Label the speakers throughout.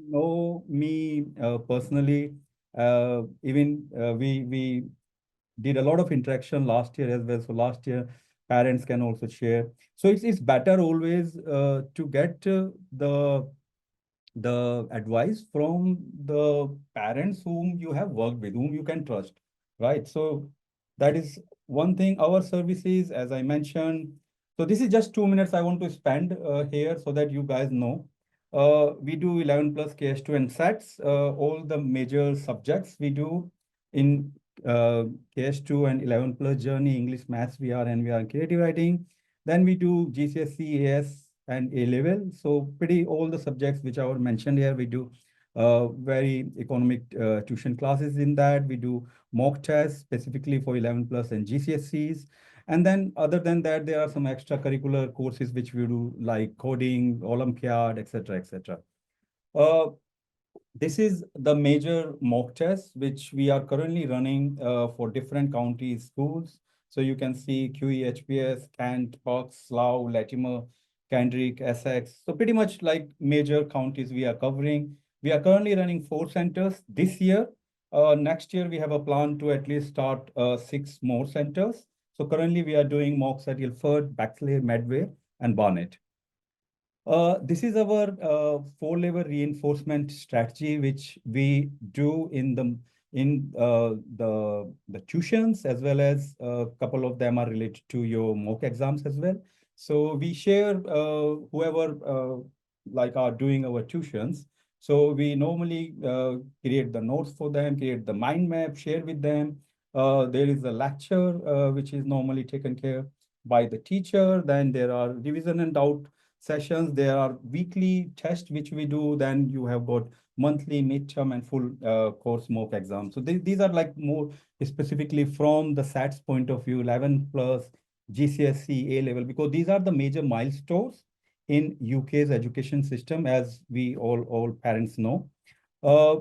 Speaker 1: know me personally, even we did a lot of interaction last year as well. So last year, parents can also share. So it's better always to get the advice from the parents whom you have worked with, whom you can trust, right? So that is one thing. Our services, as I mentioned, so this is just 2 minutes I want to spend here so that you guys know. We do 11 plus KS2 and SATs, all the major subjects we do in KS2 and 11 plus journey, English, Maths, VR, and VR, creative writing. Then we do GCSE, AS, and A level. So pretty all the subjects which are mentioned here, we do very economic tuition classes in that. We do mock tests specifically for 11 plus and GCSEs. And then other than that, there are some extracurricular courses which we do like coding, Olympiad, etc., etc. Uh, this is the major mock test which we are currently running for different county schools. So you can see QE, HPS, Kent, Bucks, Slough, Latimer, Kendrick, Essex. So pretty much like major counties we are covering. We are currently running 4 centers this year. Next year, we have a plan to at least start 6 more centers. So currently, we are doing mocks at Ilford, Bexley, Medway, and Barnet. This is our four-level reinforcement strategy, which we do in the tuitions, as well as a couple of them are related to your mock exams as well. So we share whoever like are doing our tuitions. So we normally create the notes for them, create the mind map, share with them. There is a lecture which is normally taken care by the teacher. Then there are revision and doubt sessions. There are weekly tests which we do. Then you have got monthly, midterm, and full course mock exams. So these are like more specifically from the SATs point of view, 11 plus GCSE A level, because these are the major milestones in UK's education system, as we all parents know. Uh,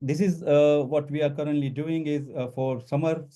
Speaker 1: this is what we are currently doing is for summer,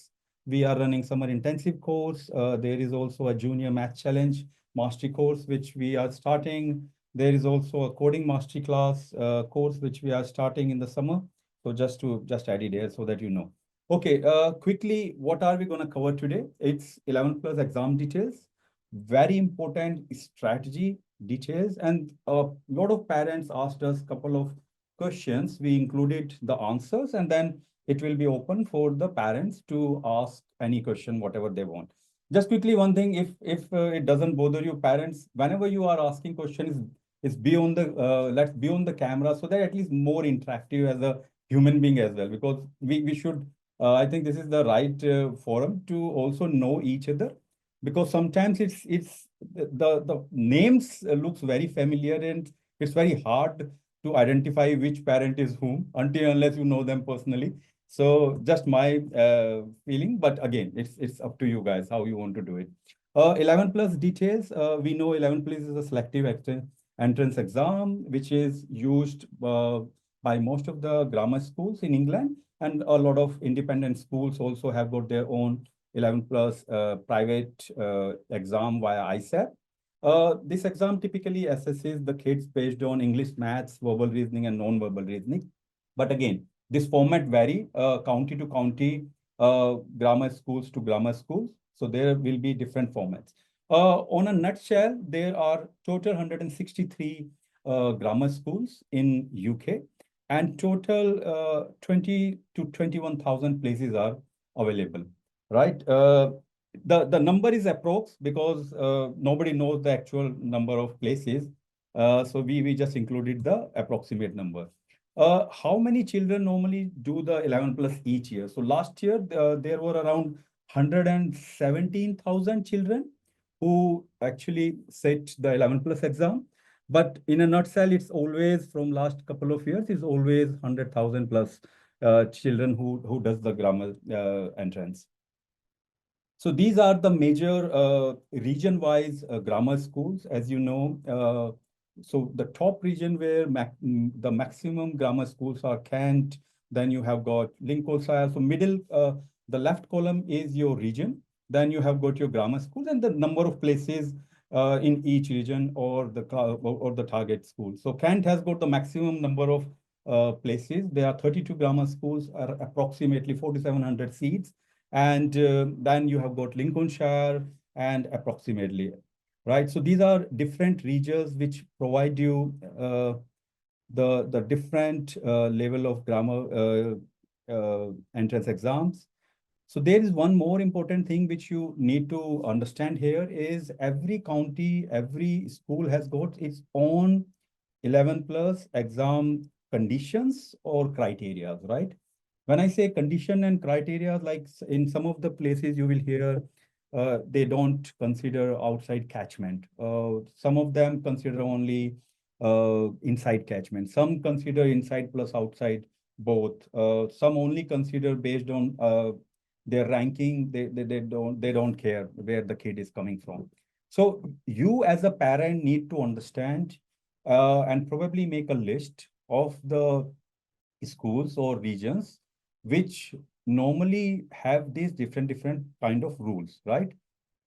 Speaker 1: we are running summer intensive course. There is also a junior math challenge mastery course, which we are starting. There is also a coding mastery class course, which we are starting in the summer. So just add it there so that you know. Okay, quickly, what are we going to cover today? It's 11 plus exam details, very important strategy details. And a lot of parents asked us a couple of questions. We included the answers, and then it will be open for the parents to ask any question, whatever they want. Just quickly, one thing, if it doesn't bother you, parents, whenever you are asking questions, is be on the let's be on the camera so that at least more interactive as a human being as well, because we should. I think this is the right forum to also know each other, because sometimes it's the names looks very familiar, and it's very hard to identify which parent is whom until unless you know them personally. So just my feeling, but again, it's up to you guys how you want to do it. 11 plus details. We know 11 plus is a selective entrance exam, which is used by most of the grammar schools in England, and a lot of independent schools also have got their own 11 plus private exam via ISAP. This exam typically assesses the kids based on English, maths, verbal reasoning, and non-verbal reasoning. But again, this format vary county to county, grammar schools to grammar schools. So there will be different formats. On a nutshell, there are total 163 grammar schools in UK, and total 20 to 21,000 places are available, right? The number is approx because nobody knows the actual number of places. So we just included the approximate number. How many children normally do the 11 plus each year? So last year, there were around 117,000 children who actually set the 11 plus exam. But in a nutshell, it's always from last couple of years, it's always 100,000 plus children who does the grammar entrance. So these are the major region-wise grammar schools, as you know. So the top region where the maximum grammar schools are Kent, then you have got Lincolnshire. So middle, the left column is your region. Then you have got your grammar schools and the number of places in each region or or the target school. So Kent has got the maximum number of places. There are 32 grammar schools, are approximately 4,700 seats. And then you have got Lincolnshire and approximately, right? So these are different regions which provide you the different level of grammar entrance exams. So there is one more important thing which you need to understand here is every county, every school has got its own 11 plus exam conditions or criteria, right? When I say condition and criteria, like in some of the places you will hear they don't consider outside catchment. Some of them consider only inside catchment. Some consider inside plus outside both. Some only consider based on their ranking. They don't care where the kid is coming from. So you as a parent need to understand and probably make a list of the schools or regions which normally have these different kind of rules, right?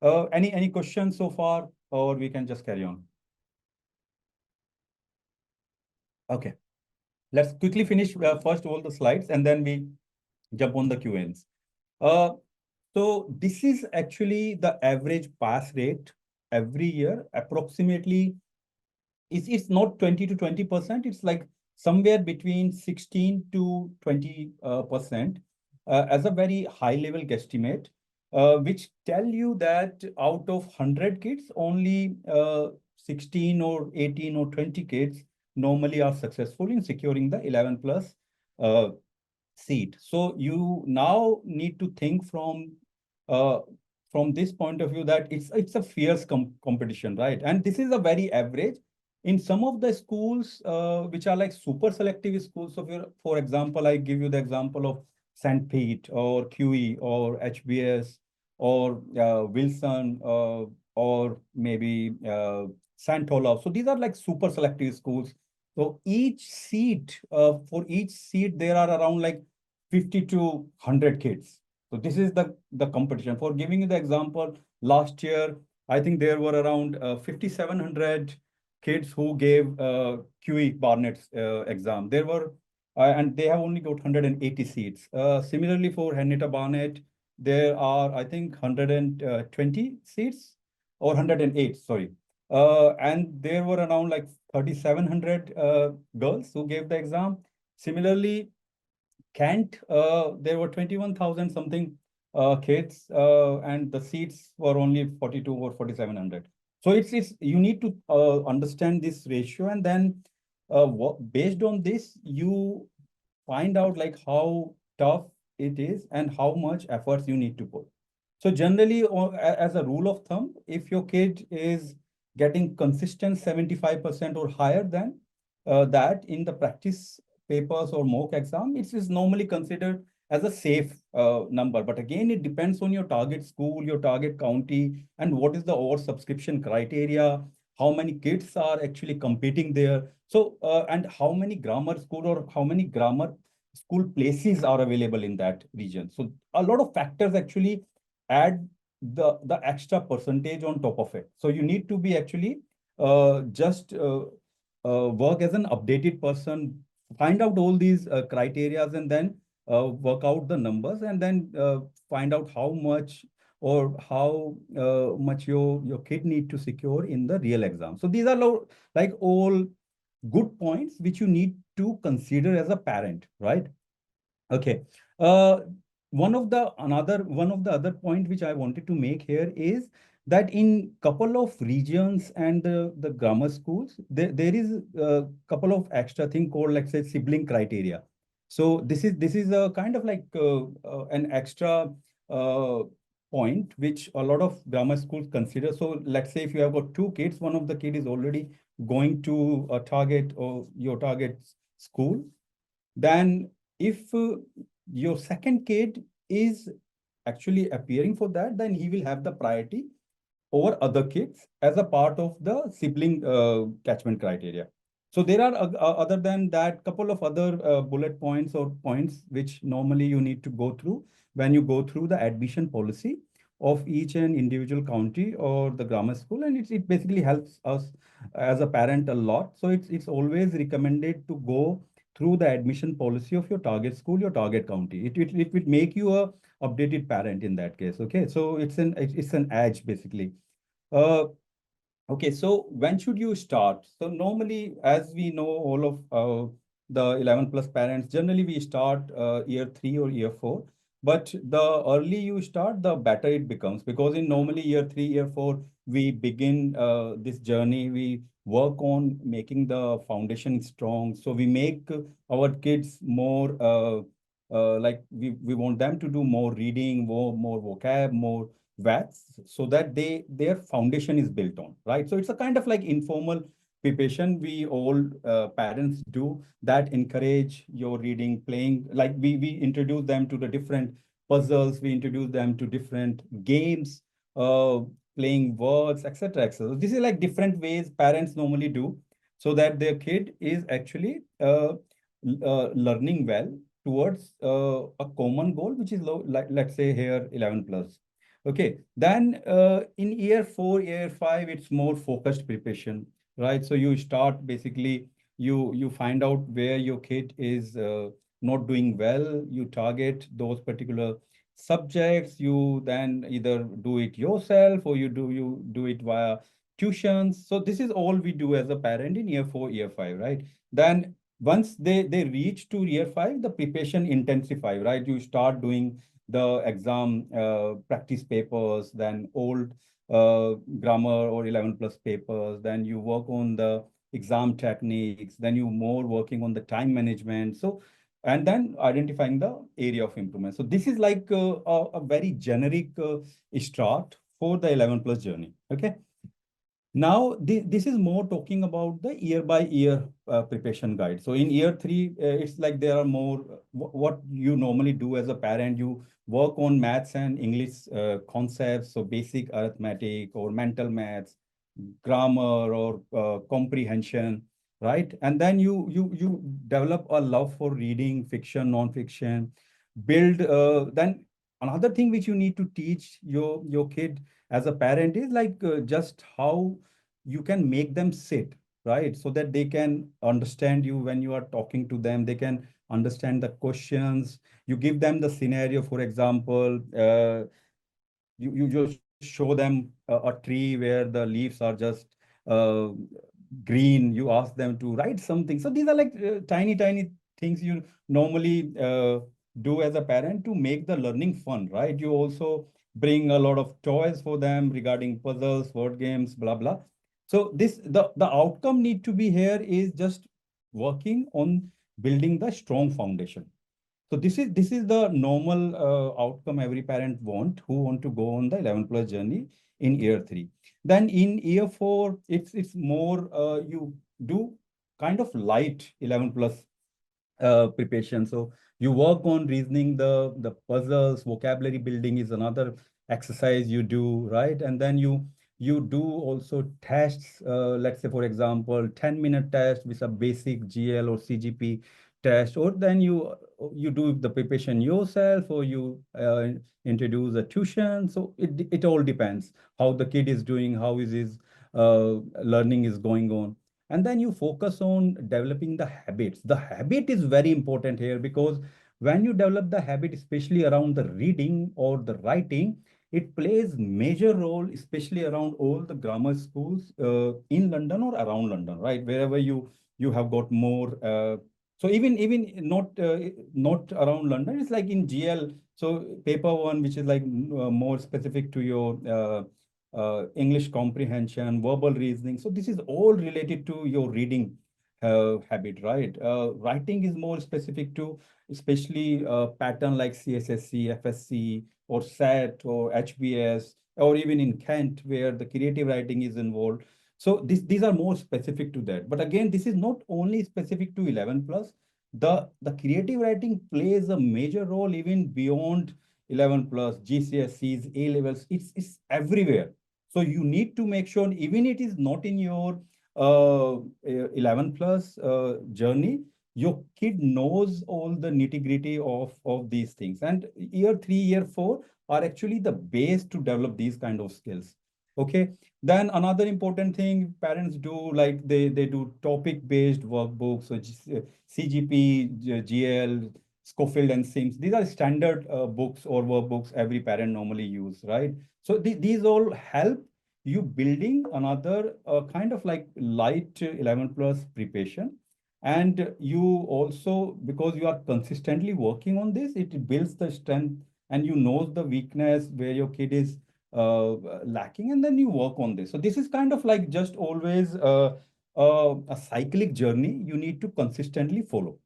Speaker 1: Any questions so far, or we can just carry on? Okay, let's quickly finish first all the slides and then we jump on the Q&As. Uh, so this is actually the average pass rate every year, approximately. It's not 20 to 20%. It's like somewhere between 16 to 20% as a very high level guesstimate, which tell you that out of 100 kids, only 16 or 18 or 20 kids normally are successful in securing the 11 plus uh, seat. So you now need to think uh, from this point of view that it's a fierce competition, right? And this is a very average. In some of the schools which are like super selective schools, so for example, I give you the example of St. Pete or QE or HBS or Wilson or maybe St. Olaf. So these are like super selective schools. So each seat, for each seat, there are around like 50 to 100 kids. So this is the competition. For giving you the example, last year, I think there were around 5,700 kids who gave QE Barnett's exam. There were, and they have only got 180 seats. Similarly, for Hennetta Barnett, there are, I think, 120 seats or 108, sorry. And there were around like 3,700 girls who gave the exam. Similarly, Kent, there were 21,000 something kids, and the seats were only 42 or 4,700. So it's you need to understand this ratio, and then based on this, you find out like how tough it is and how much efforts you need to put. So generally, as a rule of thumb, if your kid is getting consistent 75% or higher than that in the practice papers or mock exam, it is normally considered as a safe number. But again, it depends on your target school, your target county, and what is the oversubscription criteria, how many kids are actually competing there. So, and how many grammar school or how many grammar school places are available in that region. So a lot of factors actually add the extra percentage on top of it. So you need to be actually just work as an updated person, find out all these criterias, and then work out the numbers, and then find out how much or how much your kid need to secure in the real exam. So these are like all good points which you need to consider as a parent, right? Okay. Uh, one of the other point which I wanted to make here is that in couple of regions and the grammar schools, there is a couple of extra thing called, like, say, sibling criteria. So this is a kind of like an extra uh, point which a lot of grammar schools consider. So let's say if you have got two kids, one of the kid is already going to a target or your target school, then if your second kid is actually appearing for that, then he will have the priority over other kids as a part of the sibling catchment criteria. So there are, other than that, couple of other bullet points or points which normally you need to go through when you go through the admission policy of each and individual county or the grammar school, and it basically helps us as a parent a lot. So it's always recommended to go through the admission policy of your target school, your target county. It will make you a updated parent in that case. Okay, so it's an edge basically. Uh, Okay, so when should you start? So normally, as we know, all of the 11 plus parents, generally we start year three or year four. But the early you start, the better it becomes, because in normally year three, year four, we begin this journey. We work on making the foundation strong. So we make our kids more like we want them to do more reading, more vocab, more vats, so that their foundation is built on, right? So it's a kind of like informal preparation we all parents do, that encourage your reading, playing, like we introduce them to the different puzzles, we introduce them to different games, uh playing words, etc., etc. This is like different ways parents normally do, so that their kid is actually learning well towards a common goal, which is low, like let's say here 11 plus. Okay, then in year four, year five, it's more focused preparation, right? So you start basically, you find out where your kid is not doing well. You target those particular subjects. You then either do it yourself or you do it via tuitions. So this is all we do as a parent in year four, year five, right? Then once they reach to year five, the preparation intensify, right? You start doing the exam practice papers, then old grammar or 11 plus papers, then you work on the exam techniques, then you more working on the time management. So, and then identifying the area of improvement. So this is like a very generic start for the 11 plus journey. Okay. Now, this is more talking about the year by year preparation guide. So in year three, it's like there are more what you normally do as a parent. You work on maths and English concepts, so basic arithmetic or mental maths, grammar or comprehension, right? And then you develop a love for reading, fiction, non-fiction, build. Then another thing which you need to teach your kid as a parent is like just how you can make them sit, right? So that they can understand you when you are talking to them. They can understand the questions. You give them the scenario, for example, you just show them a tree where the leaves are just uh, green. You ask them to write something. So these are like tiny things you normally do as a parent to make the learning fun, right? You also bring a lot of toys for them regarding puzzles, word games, blah blah. So this the outcome need to be here is just working on building the strong foundation. So this is the normal outcome every parent want to go on the 11 plus journey in year three. Then in year four, it's more you do kind of light 11 plus preparation. So you work on reasoning, the puzzles, vocabulary building is another exercise you do, right? And then you do also tests. Let's say, for example, 10-minute test with a basic GL or CGP test, or then you do the preparation yourself, or you introduce a tuition. So it all depends how the kid is doing, how is his learning is going on. And then you focus on developing the habits. The habit is very important here, because when you develop the habit, especially around the reading or the writing, it plays major role, especially around all the grammar schools in London or around London, right? Wherever you have got more. So even not around London, it's like in GL. So paper one, which is like more specific to your English comprehension, verbal reasoning. So this is all related to your reading habit, right? Writing is more specific to especially pattern like CSSC, FSC, or SAT, or HBS, or even in Kent, where the creative writing is involved. So these are more specific to that. But again, this is not only specific to 11 plus. The creative writing plays a major role even beyond 11 plus, GCSEs, A levels. It's everywhere. So you need to make sure, even it is not in your 11 plus journey, your kid knows all the nitty-gritty of these things. And year 3, year 4 are actually the base to develop these kind of skills. Okay. Then another important thing parents do, like they do topic-based workbooks, so CGP, GL, Schofield and Sims. These are standard books or workbooks every parent normally use, right? So these all help you building another kind of like light 11 plus preparation. And you also, because you are consistently working on this, it builds the strength, and you know the weakness where your kid is lacking, and then you work on this. So this is kind of like just always a cyclic journey you need to consistently follow.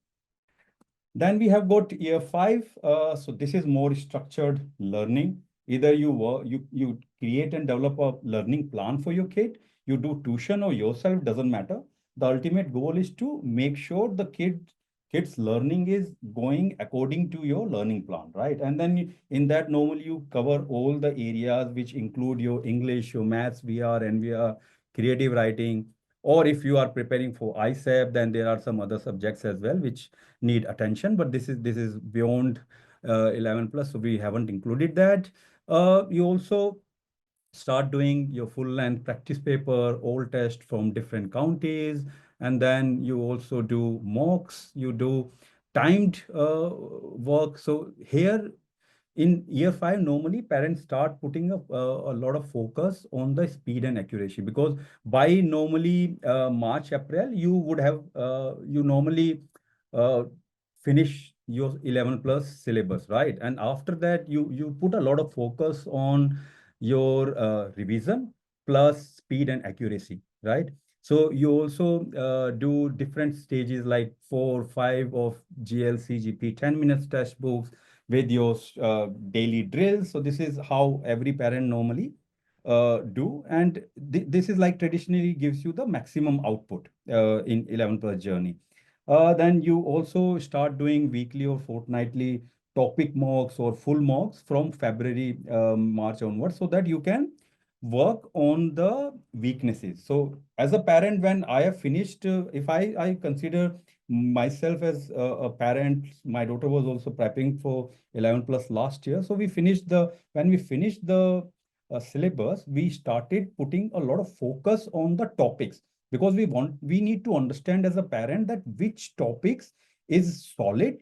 Speaker 1: Then we have got year 5. So this is more structured learning. Either you create and develop a learning plan for your kid, you do tuition or yourself, doesn't matter. The ultimate goal is to make sure the kid's learning is going according to your learning plan, right? And then in that, normally you cover all the areas which include your English, your maths, VR, NVR, creative writing. Or if you are preparing for ISEP, then there are some other subjects as well which need attention, but this is beyond 11 plus, so we haven't included that. You also start doing your full length practice paper, all test from different counties, and then you also do mocks, you do timed work. So here in year 5, normally parents start putting a lot of focus on the speed and accuracy, because by normally March, April, you would have you normally uh, finish your 11 plus syllabus, right? And after that, you put a lot of focus on your revision plus speed and accuracy, right? So you also do different stages like 4, 5 of GLC GP 10 minutes test books with your daily drills. So this is how every parent normally do. And this is like traditionally gives you the maximum output in 11 plus journey. Then you also start doing weekly or fortnightly topic mocks or full mocks from February, March onwards, so that you can work on the weaknesses. So as a parent, when I have finished, if I consider myself as a parent, my daughter was also prepping for 11 plus last year. So when we finished the syllabus, we started putting a lot of focus on the topics, because we need to understand as a parent that which topics is solid,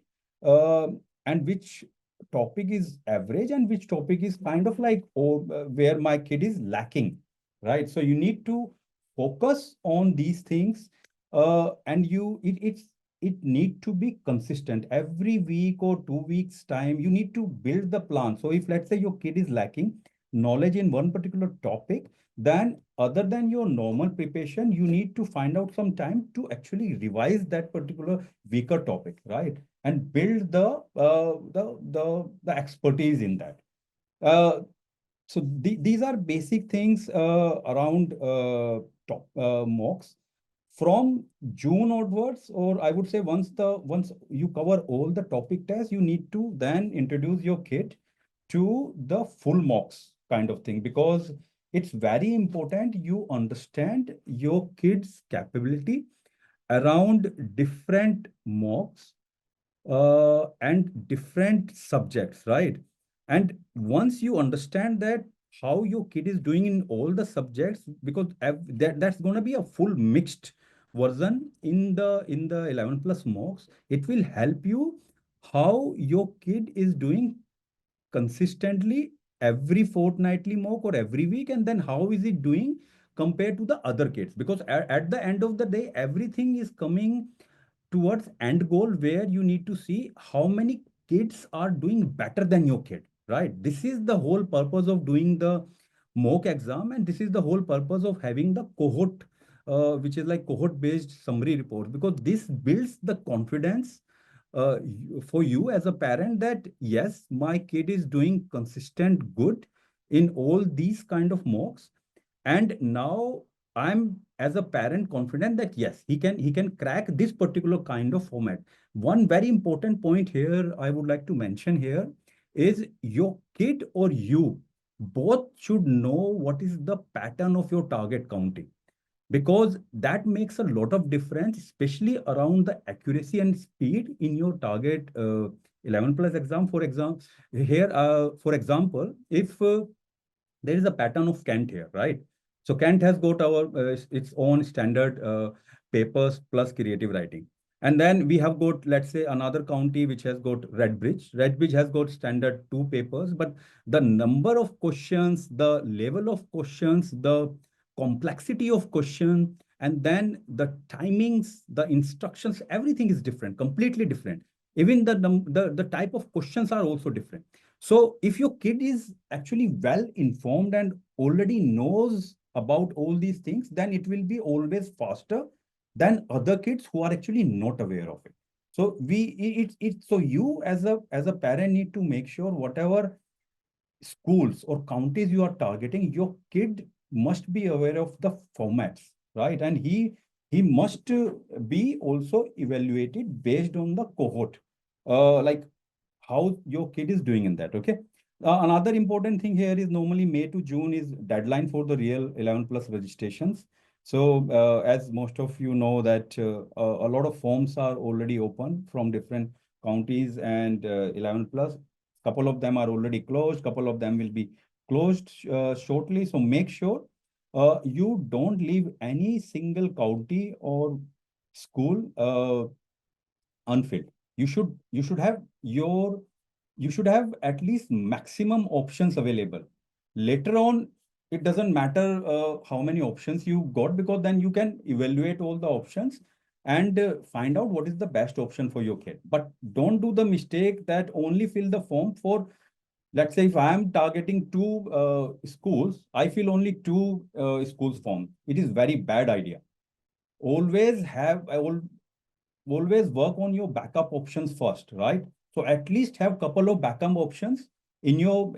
Speaker 1: uh, and which topic is average, and which topic is kind of like, oh, where my kid is lacking, right? So you need to focus on these things, and it need to be consistent. Every week or 2 weeks time, you need to build the plan. So if let's say your kid is lacking knowledge in one particular topic, then other than your normal preparation, you need to find out some time to actually revise that particular weaker topic, right? And build the expertise in that. Uh, so these are basic things around top mocks. From June onwards, or I would say once you cover all the topic tests, you need to then introduce your kid to the full mocks kind of thing, because it's very important you understand your kid's capability around different mocks and different subjects, right? And once you understand that how your kid is doing in all the subjects, because that's going to be a full mixed version in the 11 plus mocks, it will help you how your kid is doing consistently every fortnightly mock or every week, and then how is it doing compared to the other kids, because at the end of the day, everything is coming towards end goal, where you need to see how many kids are doing better than your kid, right? This is the whole purpose of doing the mock exam, and this is the whole purpose of having the cohort, which is like cohort based summary report, because this builds the confidence for you as a parent that yes, my kid is doing consistent good in all these kind of mocks. And now I'm as a parent confident that yes, he can crack this particular kind of format. One very important point here I would like to mention here is your kid or you both should know what is the pattern of your target counting. because that makes a lot of difference, especially around the accuracy and speed in your target 11 plus exam. For example, here, for example, if there is a pattern of Kent here, right? So Kent has got its own standard papers plus creative writing. And then we have got, let's say, another county which has got Redbridge. Redbridge has got standard two papers, but the number of questions, the level of questions, the complexity of question, and then the timings, the instructions, everything is different, completely different. Even the type of questions are also different. So if your kid is actually well informed and already knows about all these things, then it will be always faster than other kids who are actually not aware of it. So so you as a parent need to make sure whatever schools or counties you are targeting, your kid must be aware of the formats, right? And he must be also evaluated based on the cohort, like how your kid is doing in that. Okay. Another important thing here is normally May to June is deadline for the real 11 plus registrations. So as most of you know that a lot of forms are already open from different counties and 11 plus. Couple of them are already closed. Couple of them will be closed shortly. So make sure you don't leave any single county or school unfilled. You should have at least maximum options available. Later on, it doesn't matter how many options you got, because then you can evaluate all the options and find out what is the best option for your kid. But don't do the mistake that only fill the form for, let's say, if I am targeting two schools, I fill only two schools form. It is very bad idea. Always have, always work on your backup options first, right? So at least have couple of backup options in your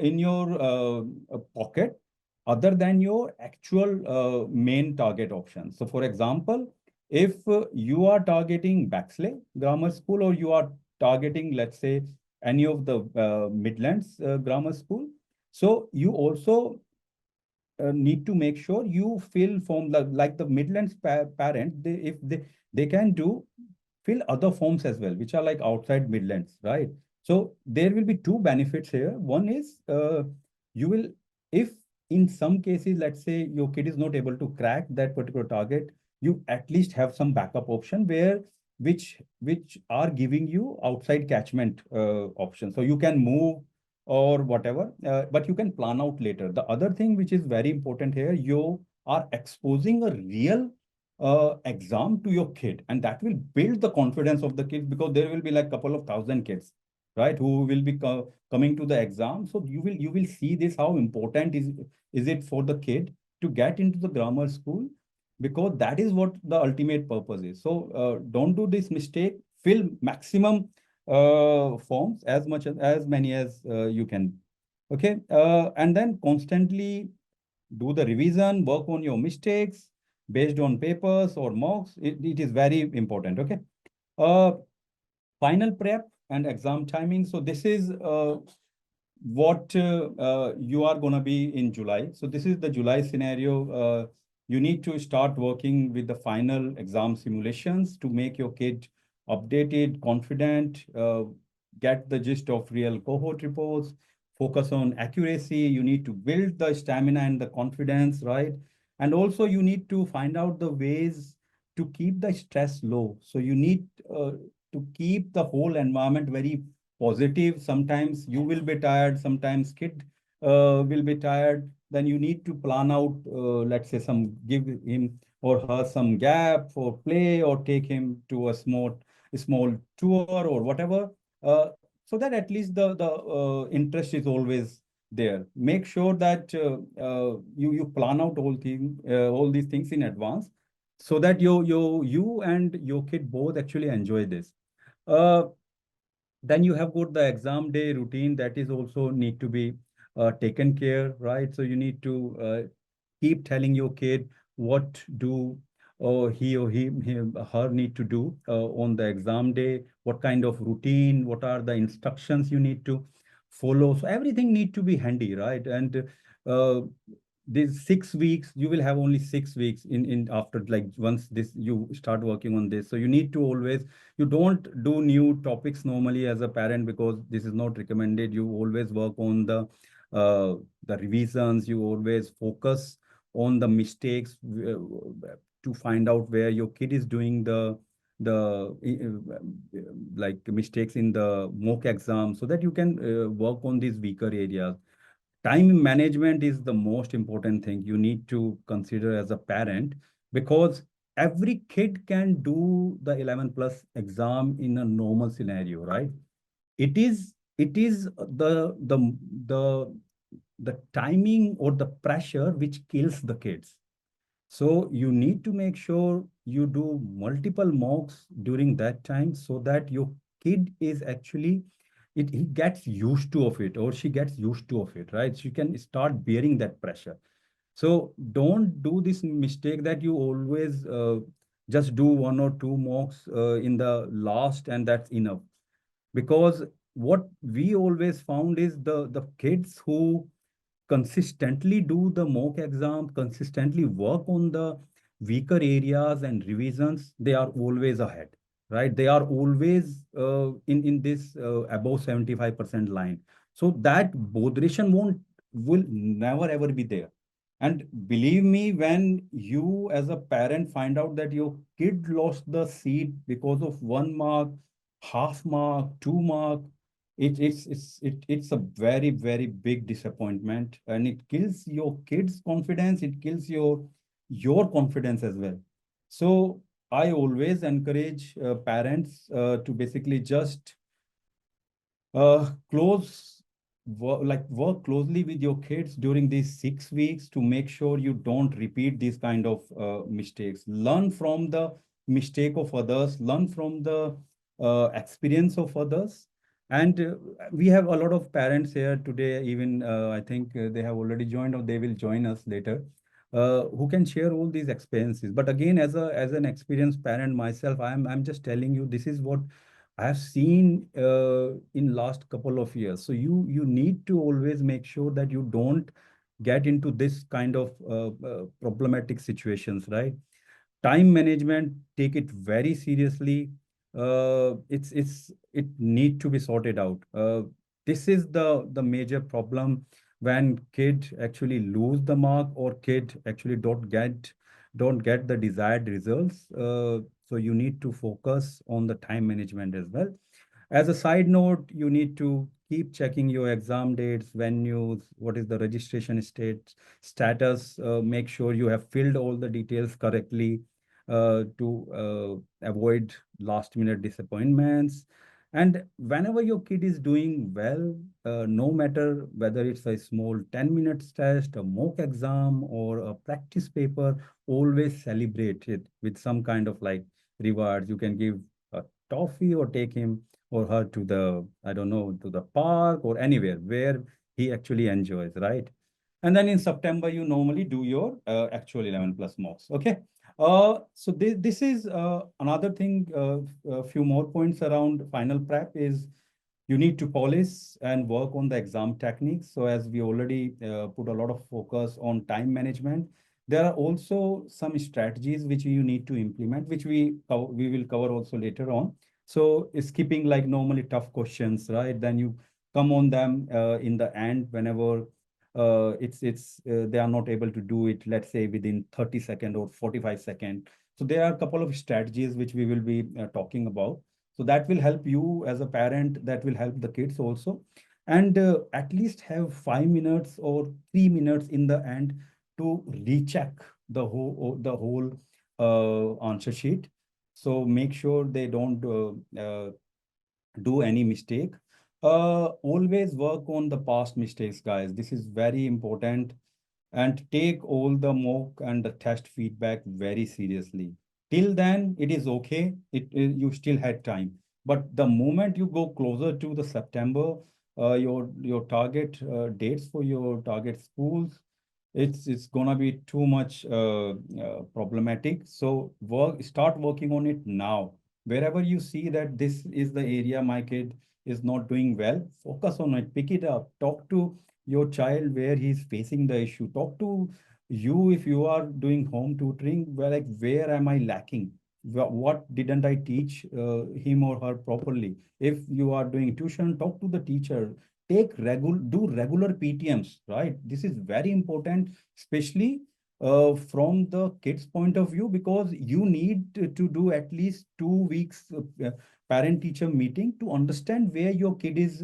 Speaker 1: pocket, other than your actual main target options. So for example, if you are targeting Baxley Grammar School, or you are targeting, let's say, any of the Midlands Grammar School, so you also need to make sure you fill form like the Midlands parent, they can do fill other forms as well, which are like outside Midlands, right? So there will be two benefits here. One is you will, if in some cases, let's say your kid is not able to crack that particular target, you at least have some backup option where which are giving you outside catchment option. So you can move or whatever, but you can plan out later. The other thing which is very important here, you are exposing a real exam to your kid, and that will build the confidence of the kids, because there will be like couple of thousand kids, right, who will be coming to the exam. So you will see this, how important is it for the kid to get into the grammar school, because that is what the ultimate purpose is. So don't do this mistake. Fill maximum forms, as many as you can. Okay. And then constantly do the revision, work on your mistakes based on papers or mocks. It is very important. Okay. Uh, Final prep and exam timing. So this is what you are going to be in July. So this is the July scenario. You need to start working with the final exam simulations to make your kid updated, confident, get the gist of real cohort reports, focus on accuracy. You need to build the stamina and the confidence, right? And also you need to find out the ways to keep the stress low. So you need to keep the whole environment very positive. Sometimes you will be tired, sometimes kid will be tired. Then you need to plan out, let's say, give him or her some gap for play, or take him to a small tour or whatever, so that at least the interest is always there. Make sure that you plan out all these things in advance, so that you and your kid both actually enjoy this. Uh, then you have got the exam day routine that is also need to be taken care, right? So you need to keep telling your kid what do he or her need to do on the exam day, what kind of routine, what are the instructions you need to follow. So everything need to be handy, right? And uh, these 6 weeks, you will have only 6 weeks in after, like, once this you start working on this. So you need to always, you don't do new topics normally as a parent, because this is not recommended. You always work on uh, the revisions. You always focus on the mistakes, to find out where your kid is doing like mistakes in the mock exam, so that you can work on these weaker areas. Time management is the most important thing you need to consider as a parent, because every kid can do the 11 plus exam in a normal scenario, right? It is the the timing or the pressure which kills the kids. So you need to make sure you do multiple mocks during that time, so that your kid is actually, he gets used to of it, or she gets used to of it, right? She can start bearing that pressure. So don't do this mistake that you always just do one or two mocks in the last, and that's enough. Because what we always found is the kids who consistently do the mock exam, consistently work on the weaker areas and revisions, they are always ahead, right? They are always in this above 75% line. So that botheration will never ever be there. And believe me, when you as a parent find out that your kid lost the seat because of 1 mark, half mark, 2 mark, it's a very, very big disappointment, and it kills your kids' confidence. It kills your confidence as well. So I always encourage parents to basically just work closely with your kids during these 6 weeks, to make sure you don't repeat these kind of mistakes. Learn from the mistake of others, learn from the experience of others. And we have a lot of parents here today, even I think they have already joined, or they will join us later, who can share all these experiences. But again, as an experienced parent myself, I'm just telling you, this is what I have seen in last couple of years. So you need to always make sure that you don't get into this kind of problematic situations, right? Time management, take it very seriously. It need to be sorted out. This is the major problem, when kid actually lose the mark, or kid actually don't get the desired results. So you need to focus on the time management as well. As a side note, you need to keep checking your exam dates, venues, what is the registration status. Make sure you have filled all the details correctly, to avoid last minute disappointments. And whenever your kid is doing well, no matter whether it's a small 10 minutes test, a mock exam, or a practice paper, always celebrate it with some kind of like rewards. You can give a toffee, or take him or her to the, I don't know, to the park or anywhere where he actually enjoys, right? And then in September, you normally do your actual 11 plus mocks. Okay. So this is another thing, a few more points around final prep is, you need to polish and work on the exam techniques. So as we already put a lot of focus on time management, there are also some strategies which you need to implement, which we will cover also later on. So skipping like normally tough questions, right? Then you come on them in the end, whenever they are not able to do it, let's say within 30 second or 45 second. So there are a couple of strategies which we will be talking about. So that will help you as a parent, that will help the kids also. And at least have 5 minutes or 3 minutes in the end to recheck the whole answer sheet. So make sure they don't do any mistake. Always work on the past mistakes, guys. This is very important, and take all the mock and the test feedback very seriously. Till then, it is okay. You still had time. But the moment you go closer to the September, your target dates for your target schools, it's gonna be too much problematic. So start working on it now. Wherever you see that this is the area my kid is not doing well, focus on it, pick it up, talk to your child where he's facing the issue, talk to you if you are doing home tutoring, where like where am I lacking, what didn't I teach him or her properly. If you are doing tuition, talk to the teacher, do regular PTMs, right? This is very important, especially from the kids point of view, because you need to do at least 2 weeks parent teacher meeting to understand where your kid is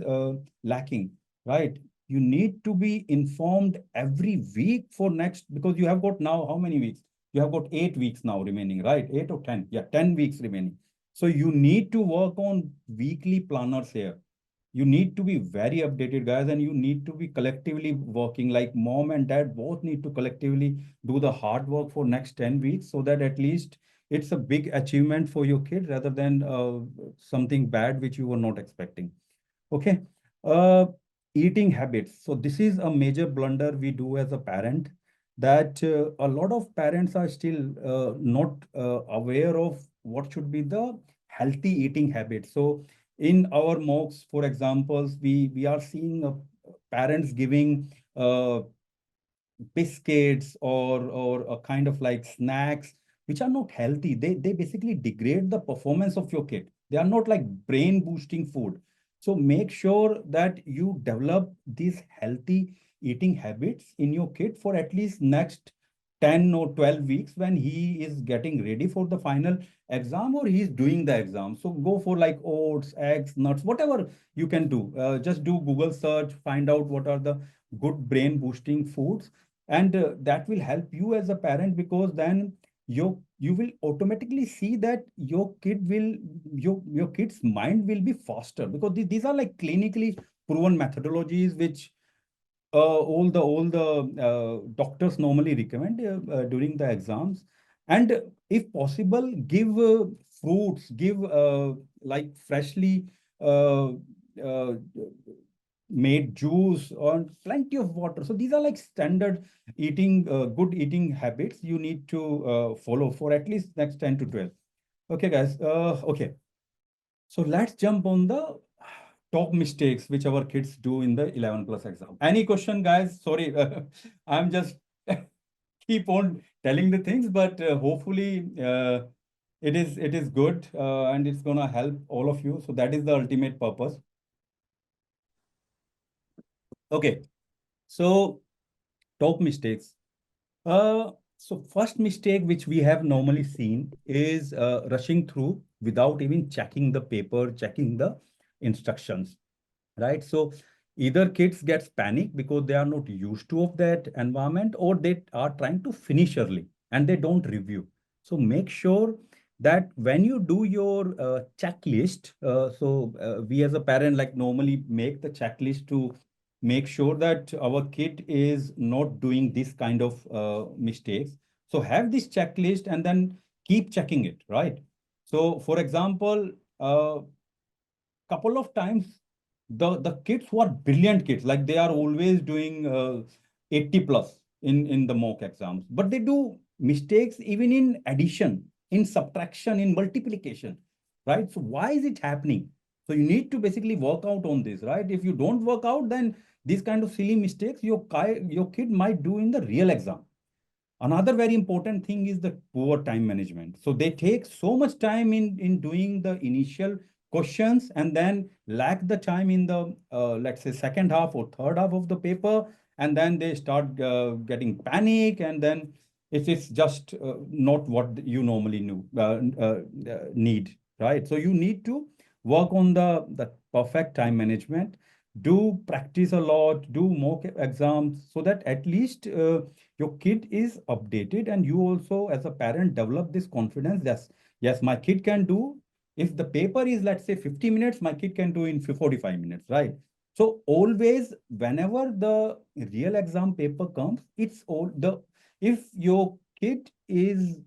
Speaker 1: lacking, right? You need to be informed every week for next, because you have got now how many weeks? You have got 8 weeks now remaining, right? 8 or 10, yeah, 10 weeks remaining. So you need to work on weekly planners here. You need to be very updated, guys, and you need to be collectively working, like mom and dad both need to collectively do the hard work for next 10 weeks, so that at least it's a big achievement for your kid rather than something bad which you were not expecting. Okay. Uh, Eating habits. So this is a major blunder we do as a parent, that a lot of parents are still not aware of what should be the healthy eating habits. So in our mocks, for examples, we are seeing parents giving biscuits or a kind of like snacks which are not healthy. They basically degrade the performance of your kid. They are not like brain boosting food. So make sure that you develop these healthy eating habits in your kid for at least next 10 or 12 weeks when he is getting ready for the final exam or he's doing the exam. So go for like oats, eggs, nuts, whatever you can do. Just do Google search, find out what are the good brain boosting foods, and that will help you as a parent, because then you will automatically see that your kid's mind will be faster, because these are like clinically proven methodologies which all the doctors normally recommend during the exams. And if possible, give fruits, give like freshly uh, uh, made juice or plenty of water. So these are like standard eating, good eating habits you need to follow for at least next 10 to 12. Okay, guys. Okay. So let's jump on the top mistakes which our kids do in the 11 plus exam. Any question, guys? Sorry, I'm just keep on telling the things, but hopefully it is good and it's gonna help all of you. So that is the ultimate purpose. Okay. So top mistakes. So first mistake which we have normally seen is rushing through without even checking the paper, checking the instructions, right? So either kids gets panic because they are not used to of that environment, or they are trying to finish early and they don't review. So make sure that when you do your checklist, we as a parent like normally make the checklist to make sure that our kid is not doing this kind of mistakes. So have this checklist and then keep checking it, right? So for example, couple of times the kids who are brilliant kids, like they are always doing 80 plus in the mock exams, but they do mistakes even in addition, in subtraction, in multiplication, right? So why is it happening? So you need to basically work out on this, right? If you don't work out, then these kind of silly mistakes your kid might do in the real exam. Another very important thing is the poor time management. So they take so much time in doing the initial questions and then lack the time in the, let's say, second half or third half of the paper. And then they start getting panic. And then it's just not what you normally need, right? So you need to work on the perfect time management, do practice a lot, do mock exams, so that at least your kid is updated, and you also as a parent develop this confidence. Yes, my kid can do. If the paper is, let's say, 50 minutes, my kid can do in 45 minutes, right? So always whenever the real exam paper comes, it's all the if your kid is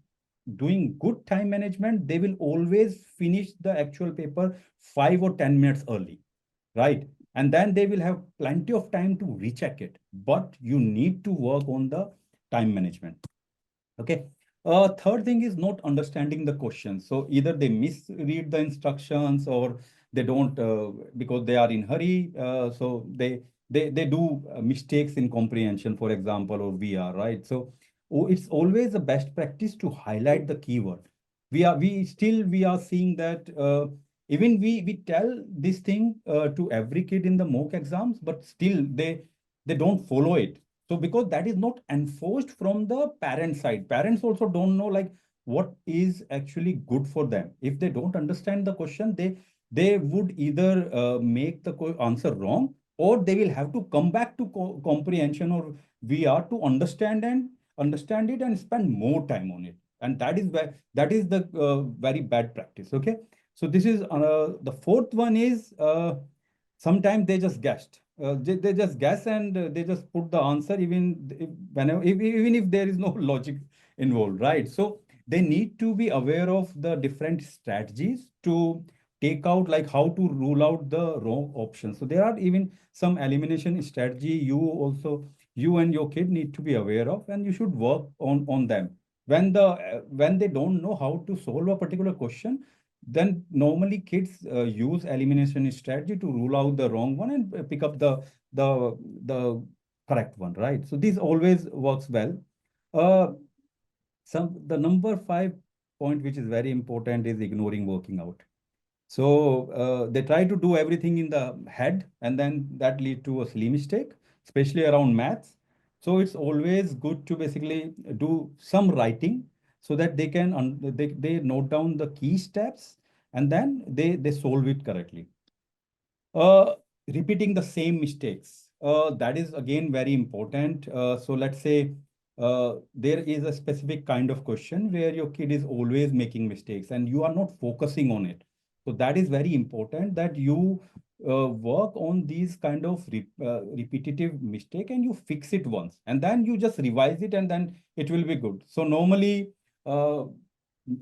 Speaker 1: doing good time management, they will always finish the actual paper 5 or 10 minutes early, right? And then they will have plenty of time to recheck it. But you need to work on the time management. Okay. Third thing is not understanding the questions. So either they misread the instructions, or they don't because they are in hurry, so they do mistakes in comprehension, for example, or VR, right? So it's always a best practice to highlight the keyword. We are seeing that even we tell this thing to every kid in the mock exams, but still they don't follow it. So because that is not enforced from the parent side, parents also don't know like what is actually good for them. If they don't understand the question, they would either make the answer wrong, or they will have to come back to comprehension or VR to understand it and spend more time on it. And that is where that is the very bad practice. Okay, so this is the fourth one is sometimes they just guessed. They just guess and they just put the answer even if there is no logic involved, right? So they need to be aware of the different strategies to take out, like how to rule out the wrong option. So there are even some elimination strategy you and your kid need to be aware of, and you should work on them. When they don't know how to solve a particular question, then normally kids use elimination strategy to rule out the wrong one and pick up the correct one, right? So this always works well. Uh, the number five point, which is very important, is ignoring working out. So they try to do everything in the head, and then that lead to a silly mistake, especially around maths. So it's always good to basically do some writing so that they note down the key steps, and then they solve it correctly. Uh, Repeating the same mistakes. That is again very important. So let's say there is a specific kind of question where your kid is always making mistakes and you are not focusing on it. So that is very important that you work on these kind of repetitive mistake and you fix it once and then you just revise it and then it will be good. So normally, uh,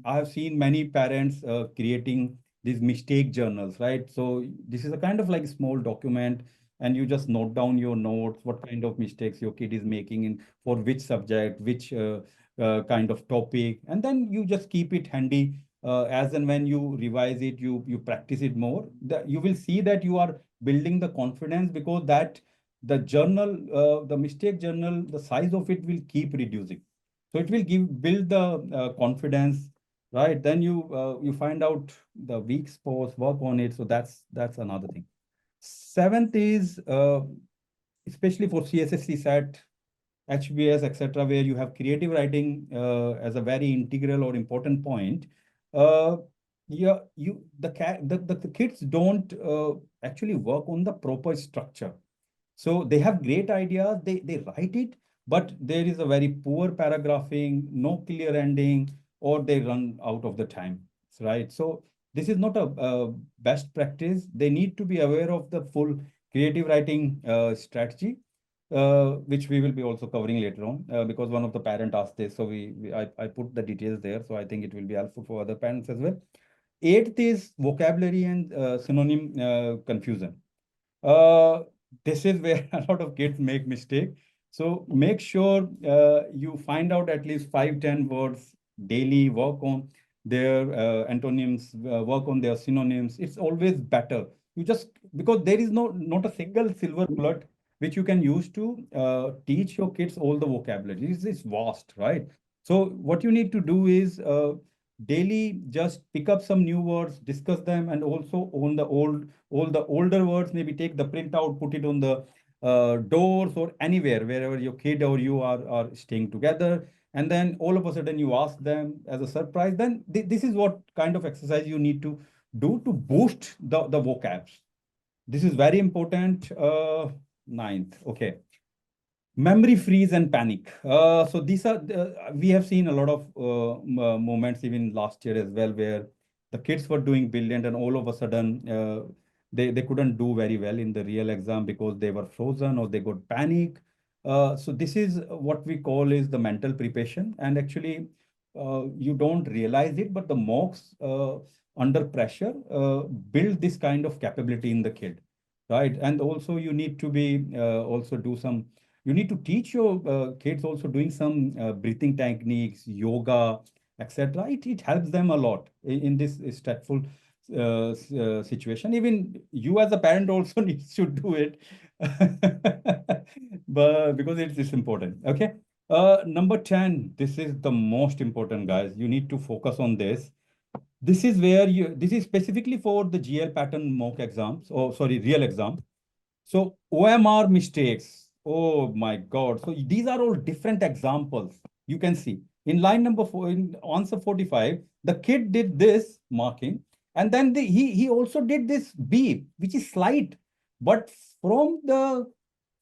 Speaker 1: I have seen many parents creating these mistake journals, right? So this is a kind of like small document, and you just note down your notes, what kind of mistakes your kid is making in for which subject, which kind of topic, and then you just keep it handy. As and when you revise it, you practice it more. You will see that you are building the confidence because that the journal, the mistake journal, the size of it will keep reducing. So it will build the confidence, right? Then you find out the weak spots, work on it. So that's another thing. Seventh is especially for CSSC set, HBS, etc., where you have creative writing as a very integral or important point. Uh, yeah, the kids don't actually work on the proper structure. So they have great ideas, they write it, but there is a very poor paragraphing, no clear ending, or they run out of the time, right? So this is not a best practice. They need to be aware of the full creative writing strategy, which we will be also covering later on, because one of the parent asked this. So I put the details there. So I think it will be helpful for other parents as well. Eighth is vocabulary and synonym confusion. uh, this is where a lot of kids make mistake. So make sure you find out at least 5-10 words daily, work on their antonyms, work on their synonyms. It's always better. You just, because there is not a single silver bullet which you can use to teach your kids all the vocabulary. It's vast, right? So what you need to do is daily just pick up some new words, discuss them, and also on all the older words, maybe take the printout, put it on the doors or anywhere wherever your kid or you are staying together. And then all of a sudden you ask them as a surprise. Then this is what kind of exercise you need to do to boost the vocabs. This is very important. Ninth, okay. Memory freeze and panic. So these are we have seen a lot of moments even last year as well, where the kids were doing brilliant and all of a sudden they couldn't do very well in the real exam because they were frozen or they got panic. So this is what we call is the mental preparation, and actually you don't realize it, but the mocks under pressure build this kind of capability in the kid, right? And also you need to be also do some, you need to teach your kids also doing some breathing techniques, yoga, etc. It helps them a lot in this stressful situation. Even you as a parent also needs to do it, but because it's important. Okay. Number 10, this is the most important, guys. You need to focus on this. This is where this is specifically for the GL pattern mock exams, or sorry, real exam. So OMR mistakes. Oh my God. So these are all different examples. You can see in line number 4, in answer 45, the kid did this marking, and then he also did this B, which is slight. But from the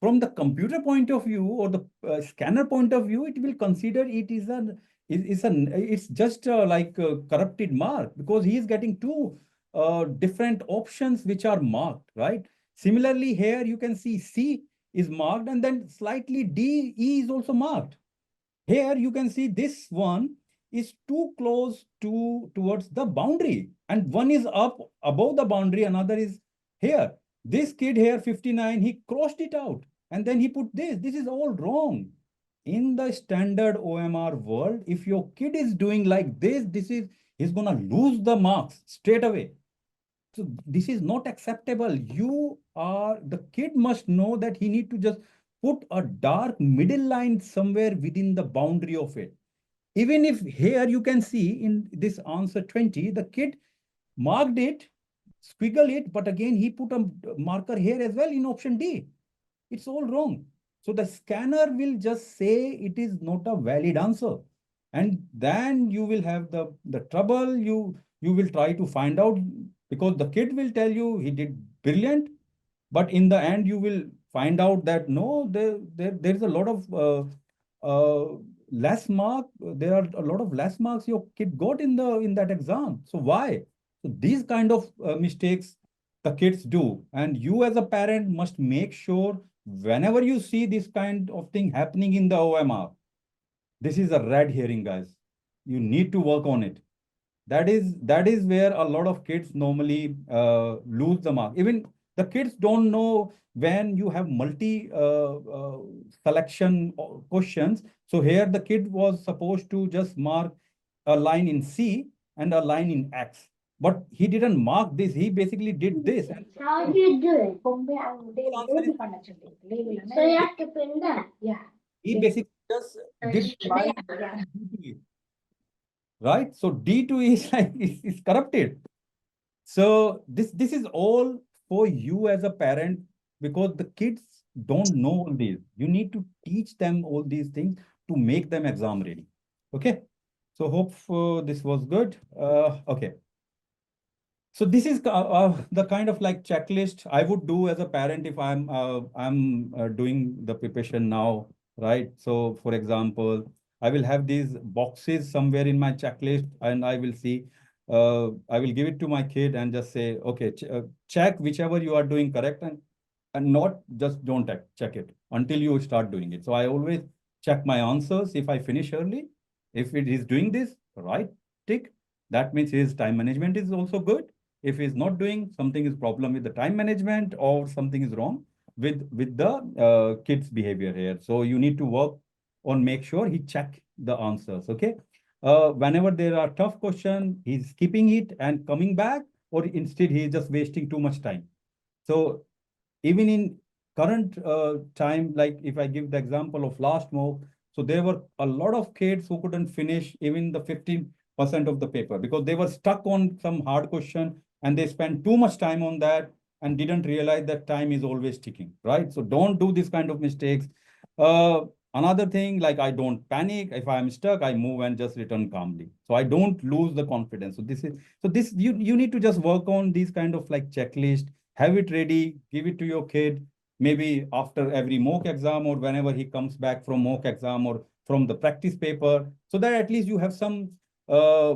Speaker 1: from the computer point of view, or the scanner point of view, it will consider it is an is an it's just like a corrupted mark, because he is getting two different options which are marked, right? Similarly, here you can see C is marked, and then slightly D, E is also marked. Here you can see this one is too close to towards the boundary, and one is up above the boundary, another is here. This kid here, 59, he crossed it out, and then he put this. This is all wrong. In the standard OMR world, if your kid is doing like this is he's gonna lose the marks straight away. So this is not acceptable. The kid must know that he need to just put a dark middle line somewhere within the boundary of it. Even if here you can see in this answer 20, the kid marked it, squiggle it, but again he put a marker here as well in option D. It's all wrong. So the scanner will just say it is not a valid answer. And then you will have the trouble. You will try to find out, because the kid will tell you he did brilliant, but in the end you will find out that no, there's a lot of less mark. There are a lot of less marks your kid got in that exam. So why? So these kind of mistakes the kids do, and you as a parent must make sure whenever you see this kind of thing happening in the OMR, this is a red herring, guys. You need to work on it. That is where a lot of kids normally lose the mark. Even the kids don't know when you have multi selection questions. So here the kid was supposed to just mark a line in C and a line in X, but he didn't mark this. He basically did this. And
Speaker 2: How do you do it?
Speaker 1: answer is,
Speaker 2: So you have to pin that. Yeah.
Speaker 1: he basically just did the line D2E, right? So D2E is like is corrupted. So this is all for you as a parent, because the kids don't know all these. You need to teach them all these things to make them exam ready. Okay. So hope this was good. Okay. So this is the kind of like checklist I would do as a parent if I'm doing the preparation now, right? So for example, I will have these boxes somewhere in my checklist, and I will see. I will give it to my kid and just say, okay, check whichever you are doing correct, and not just don't check it until you start doing it. So I always check my answers if I finish early. If it is doing this right, tick. That means his time management is also good. If he's not doing, something is problem with the time management, or something is wrong with the kid's behavior here. So you need to work on make sure he check the answers. Okay. Whenever there are tough question, he's skipping it and coming back, or instead he is just wasting too much time. So even in current time, like if I give the example of last mock, so there were a lot of kids who couldn't finish even the 15% of the paper, because they were stuck on some hard question, and they spent too much time on that and didn't realize that time is always ticking, right? So don't do this kind of mistakes. uh, Another thing, like, I don't panic. If I'm stuck, I move and just return calmly, so I don't lose the confidence. So this you need to just work on these kind of like checklist. Have it ready, give it to your kid, maybe after every mock exam, or whenever he comes back from mock exam or from the practice paper, so that at least you have some uh,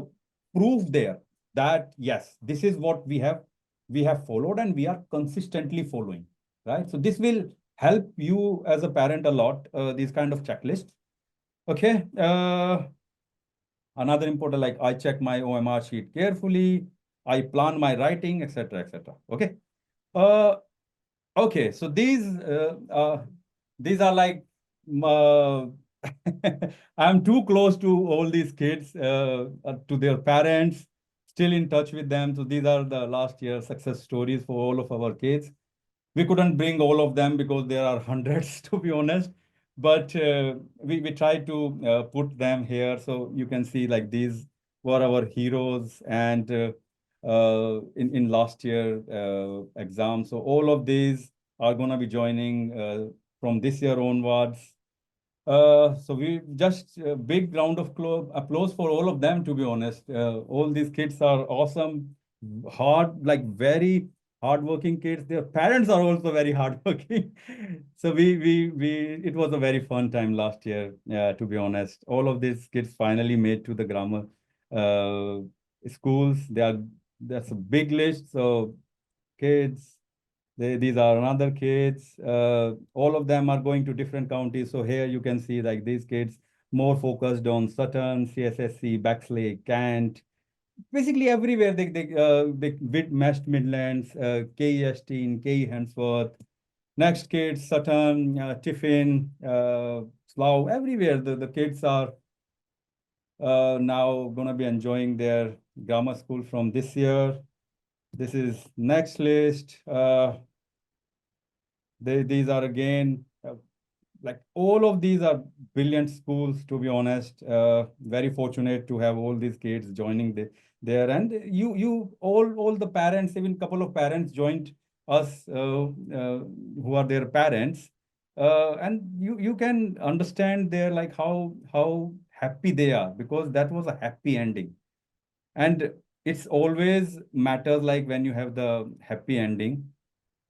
Speaker 1: proof there that yes, this is what we have followed, and we are consistently following, right? So this will help you as a parent a lot, these kind of checklists. Okay. Another important, like, I check my OMR sheet carefully, I plan my writing, etc., etc. Okay. uh Okay, so these are like uh, I'm too close to all these kids, to their parents. still in touch with them. So these are the last year success stories for all of our kids. We couldn't bring all of them because there are hundreds, to be honest. But we tried to put them here so you can see like these were our heroes and in last year exam. So all of these are gonna be joining from this year onwards. So we just big round of applause for all of them, to be honest. All these kids are awesome, hard, like very hardworking kids. Their parents are also very hardworking. So it was a very fun time last year, to be honest. All of these kids finally made to the grammar uh, schools. That's a big list. So kids. These are another kids. All of them are going to different counties. So here you can see like these kids more focused on Sutton, CSSC, Bexley, Kent, basically everywhere. They West Midlands, KEST, KE Hensworth. Next kids, Sutton, Tiffin, Slough, everywhere. The kids are now going to be enjoying their grammar school from this year. This is next list. These are again like all of these are brilliant schools, to be honest. Very fortunate to have all these kids joining there, and you all the parents, even couple of parents joined us who are their parents, and you can understand their like how happy they are because that was a happy ending, and it's always matters like when you have the happy ending.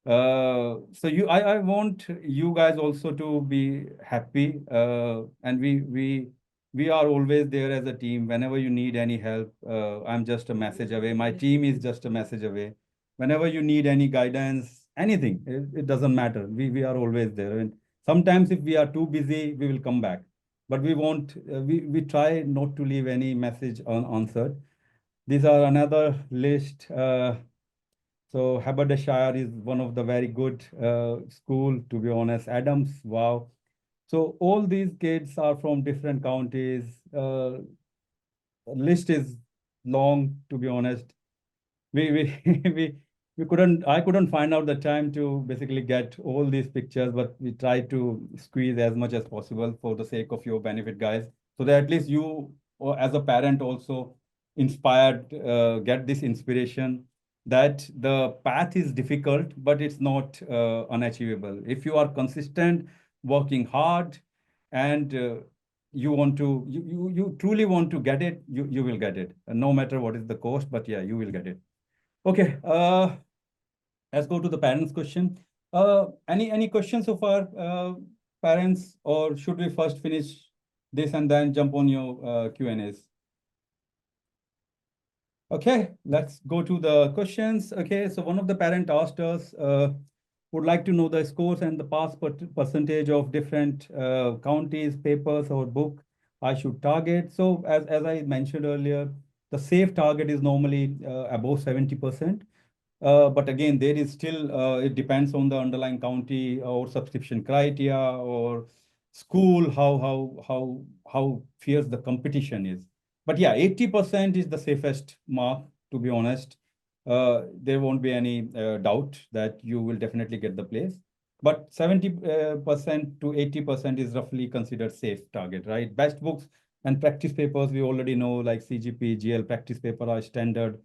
Speaker 1: I want you guys also to be happy, and we are always there as a team. Whenever you need any help, I'm just a message away. My team is just a message away. Whenever you need any guidance, anything, it doesn't matter. We are always there. And sometimes if we are too busy, we will come back. But we won't. We try not to leave any message unanswered. These are another list. So Haberdashire is one of the very good school, to be honest. Adams, wow. So all these kids are from different counties. List is long, to be honest. We we we couldn't I couldn't find out the time to basically get all these pictures, but we tried to squeeze as much as possible for the sake of your benefit, guys, so that at least you or as a parent also inspired get this inspiration that the path is difficult, but it's not unachievable. If you are consistent, working hard, and you want to you truly want to get it, you will get it, no matter what is the cost, but yeah, you will get it. Okay, let's go to the parents' question. Any questions so far, parents, or should we first finish this and then jump on your Q&As? Okay, let's go to the questions. Okay, so one of the parent asked us, would like to know the scores and the pass percentage of different counties, papers, or book I should target. So as I mentioned earlier, the safe target is normally above 70%. But again, there is still, it depends on the underlying county or subscription criteria or school, how fierce the competition is. But yeah, 80% is the safest mark, to be honest. There won't be any doubt that you will definitely get the place. But 70% to 80% is roughly considered safe target, right? Best books and practice papers, we already know, like CGP, GL practice paper are standard.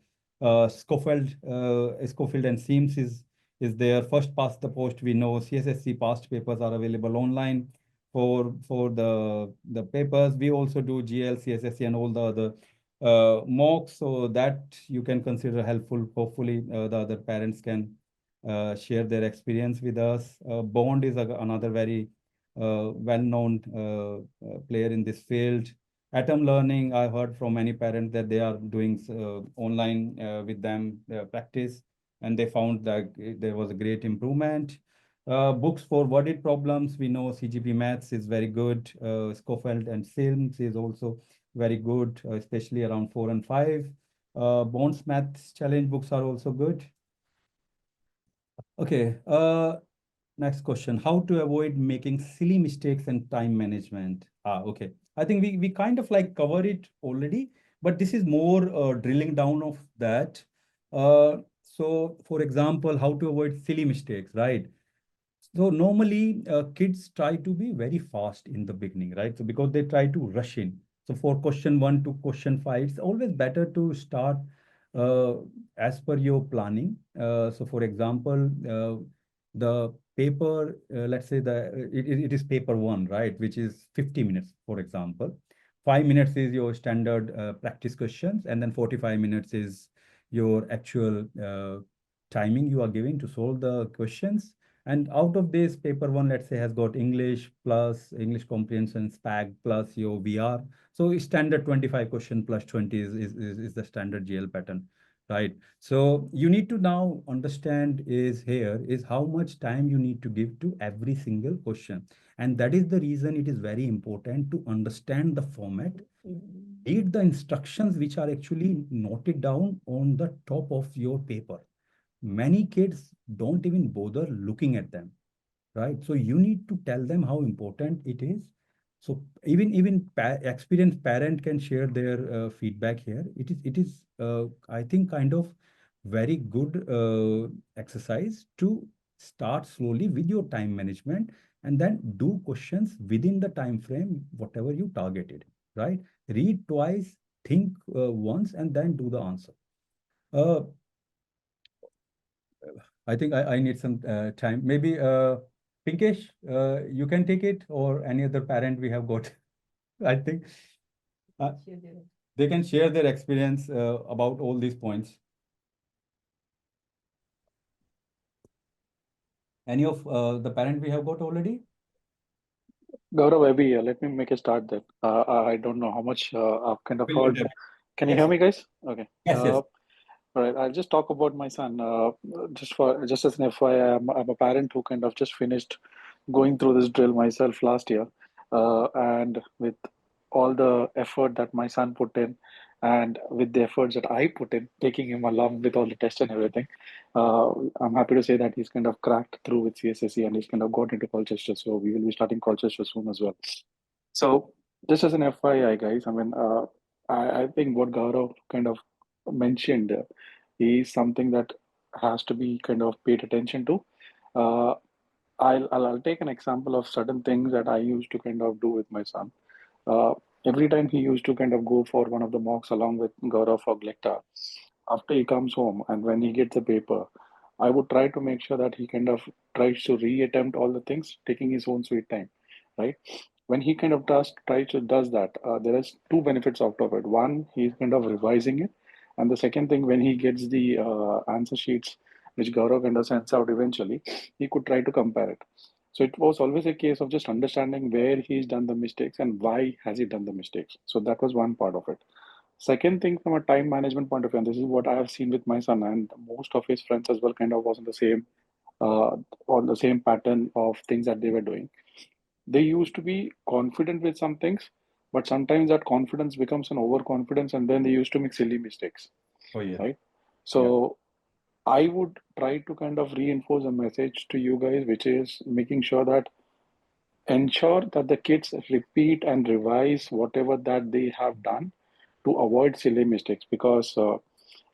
Speaker 1: Schofield and Seams is there. First past the post, we know CSSC past papers are available online for the papers. We also do GL, CSSC, and all the other mocks, so that you can consider helpful. Hopefully, the other parents can share their experience with us. Bond is another very well-known player in this field. Atom Learning, I heard from many parents that they are doing online with them practice, and they found that there was a great improvement. Books for worded problems, we know CGP Maths is very good. Schofield and Sims is also very good, especially around 4 and 5. Bond's Maths Challenge books are also good. Okay, next question. How to avoid making silly mistakes and time management? Okay. I think we kind of like cover it already, but this is more drilling down of that. So, for example, how to avoid silly mistakes, right? So normally kids try to be very fast in the beginning, right? So because they try to rush in. So for question one to question five, it's always better to start uh, as per your planning. So for example, the paper, let's say it is paper one, right? Which is 50 minutes, for example. 5 minutes is your standard practice questions, and then 45 minutes is your actual timing you are giving to solve the questions. And out of this, paper one, let's say, has got English plus English comprehension, SPAG plus your VR. So standard 25 question plus 20 is the standard GL pattern, right? So you need to now understand is here is how much time you need to give to every single question. And that is the reason it is very important to understand the format, read the instructions which are actually noted down on the top of your paper. Many kids don't even bother looking at them, right? So you need to tell them how important it is. So even experienced parent can share their feedback here. It is I think kind of very good exercise to start slowly with your time management, and then do questions within the time frame whatever you targeted, right? Read twice, think once, and then do the answer. uh, I think I need some time. Maybe Pinkesh, you can take it, or any other parent we have got. I think uh, they can share their experience about all these points. Any of the parent we have got already?
Speaker 3: Gaurav, maybe let me make a start then. I don't know how much I've kind of
Speaker 1: Will
Speaker 3: heard.
Speaker 1: do.
Speaker 3: Can you
Speaker 1: Yes,
Speaker 3: hear me, guys? Okay.
Speaker 1: yes, yes.
Speaker 3: All right. I'll just talk about my son. Just as an FYI, I'm a parent who kind of just finished going through this drill myself last year, and with all the effort that my son put in, and with the efforts that I put in, taking him along with all the tests and everything, uh, I'm happy to say that he's kind of cracked through with CSSE and he's kind of got into Colchester. So we will be starting Colchester soon as well. So just as an FYI, guys, I mean, I think what Gaurav kind of mentioned is something that has to be kind of paid attention to. Uh, I'll take an example of certain things that I used to kind of do with my son. Uh, every time he used to kind of go for one of the mocks along with Gaurav or Glecta, after he comes home and when he gets the paper, I would try to make sure that he kind of tries to reattempt all the things, taking his own sweet time, right? When he kind of does that, there is two benefits out of it. One, he's kind of revising it, and the second thing, when he gets the answer sheets, which Gaurav kind of sends out eventually, he could try to compare it. So it was always a case of just understanding where he's done the mistakes and why has he done the mistakes. So that was one part of it. Second thing, from a time management point of view, and this is what I have seen with my son, and most of his friends as well, kind of was uh, on the same pattern of things that they were doing. They used to be confident with some things, but sometimes that confidence becomes an overconfidence, and then they used to make silly mistakes,
Speaker 1: Oh, yes.
Speaker 3: right?
Speaker 1: Yeah.
Speaker 3: So I would try to kind of reinforce a message to you guys, which is making sure that ensure that the kids repeat and revise whatever that they have done to avoid silly mistakes, because